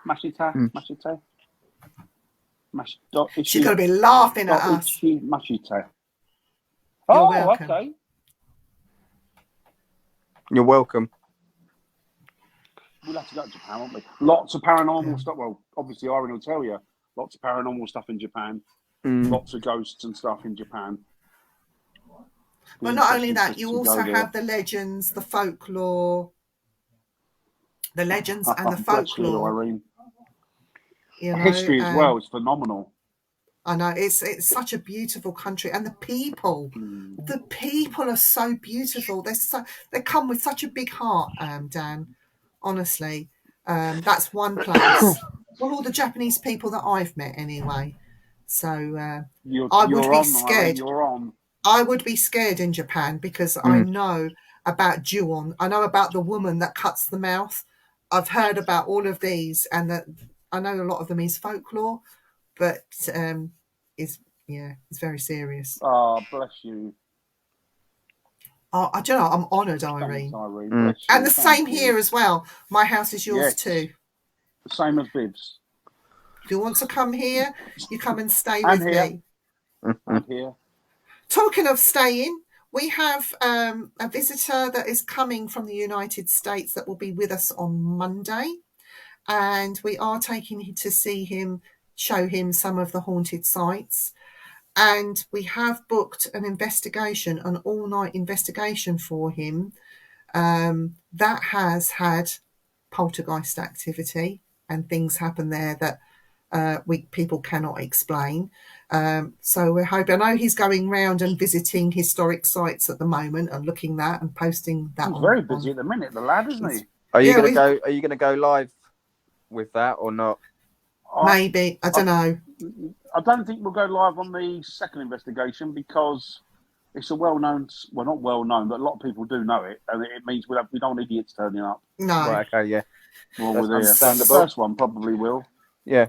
Mashite. She's going to be laughing at us. Mashite. You're Oh, welcome. okay. You're welcome. we'll have to go to Japan, won't we? Lots of paranormal stuff. Well, obviously, Irene will tell you. Lots of paranormal stuff in Japan. Lots of ghosts and stuff in Japan. But not only that, To you go also there. have the legends, the folklore, the legends and the Bless you, folklore. Irene. You know, History as well is phenomenal. I know it's such a beautiful country, and the people are so beautiful. They come with such a big heart, Dan. Honestly, that's one place. Well, all the Japanese people that I've met, anyway. So I would be scared. You're on. I would be scared in Japan because I know about Ju-on. I know about the woman that cuts the mouth. I've heard about all of these, and that I know a lot of them is folklore, but it's very serious. Oh, bless you. I don't know. I'm honoured, Irene. Thanks, Irene. Bless you. And the Thank same you. here as well. My house is yours Yes. too. The same as Bibs. If you want to come here, you come and stay I'm with here. me. I'm here. Talking of staying, we have a visitor that is coming from the United States that will be with us on Monday. And we are taking him to see him, show him some of the haunted sites. And we have booked an investigation, an all-night investigation for him that has had poltergeist activity and things happen there that people cannot explain. So we're hoping. I know he's going round and visiting historic sites at the moment and looking that and posting that. He's very busy at the minute, the lad, isn't he? Are you Yeah, gonna go? Are you gonna go live with that or not? Maybe, I don't know. I don't think we'll go live on the second investigation because it's a well-known, well, not well-known, but a lot of people do know it, and it means we don't want idiots turning up. No. Right, okay, yeah. Well, That's with the understandable. first one probably will. Yeah.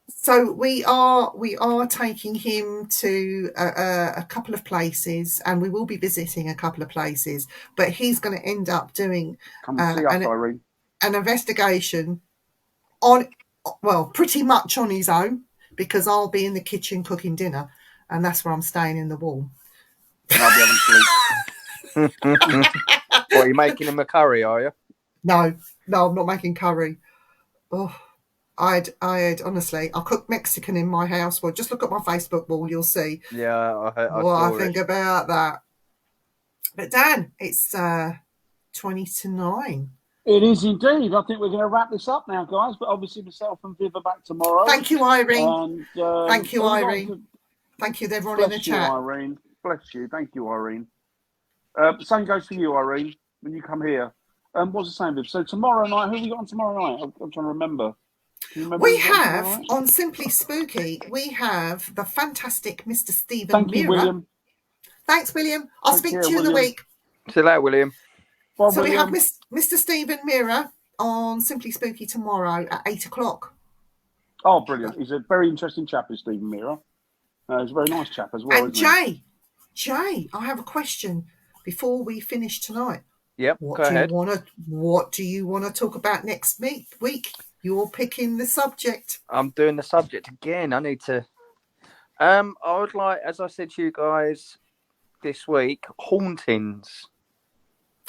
So we are taking him to a couple of places, and we will be visiting a couple of places. But he's going to end up doing Come and see us, Irene. an investigation on, well, pretty much on his own, because I'll be in the kitchen cooking dinner, and that's where I'm staying in the wall. And I'll be having sleep. What, are you making him a curry, are you? No, I'm not making curry. Oh, I'd honestly, I'll cook Mexican in my house. Well, just look at my Facebook wall, you'll see Yeah, I what saw I think it. about that. But Dan, it's 20 to 9. It is indeed. I think we're going to wrap this up now, guys. But obviously, myself and Viv are back tomorrow. Thank you, Irene. And, Thank you, we've got Irene. to- Thank you, everyone in Bless the you, chat. Irene. Bless you. Thank you, Irene. Same goes for you, Irene, when you come here. What's the same, Viv? So tomorrow night, who have we got on tomorrow night? I'm trying to remember. Can you remember We who we've got have tomorrow night? on Simply Spooky, we have the fantastic Mr. Stephen Thank you, Mira. William. Thanks, William. I'll Take speak care, to you in the William. week. See you later, William. Bye, So we have William. Mr. Stephen Mira on Simply Spooky tomorrow at 8 o'clock. Oh, brilliant. He's a very interesting chap, is Stephen Mira. He's a very nice chap as well, And isn't Jay, I have a question before we finish tonight. Yep, What go ahead. do you want to talk about next week? You're picking the subject. I'm doing the subject again. I need to. I would like, as I said to you guys this week, hauntings.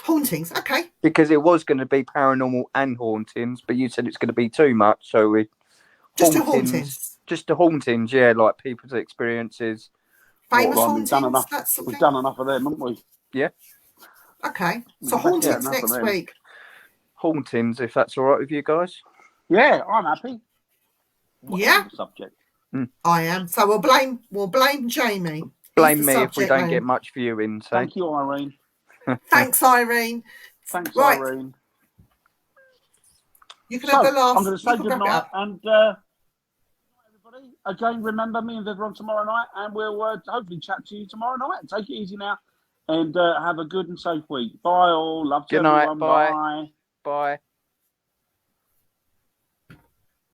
Hauntings, okay. Because it was going to be paranormal and hauntings, but you said it's going to be too much, so we Just a hauntings. Just the hauntings, yeah, like people's experiences. Famous Well, hauntings, we've done enough. that sort of We've thing. done enough of them, haven't we? Okay, so Yeah, hauntings enough of next them. week. Hauntings, if that's all right with you guys. Yeah, I'm happy. Yeah. Whatever the subject. I am. So we'll blame Jamie. Blame He's me the if we subject don't man. get much viewing. So Thank you, Irene. Thanks, Irene. Thanks, Right. Irene. You can So, have the last. I'm going to say you can good wrap it night up. and everybody. Again, remember me and Viv are on tomorrow night, and we'll hopefully chat to you tomorrow night. Take it easy now, and have a good and safe week. Bye all. Love to Good night. everyone. Bye. Bye. bye.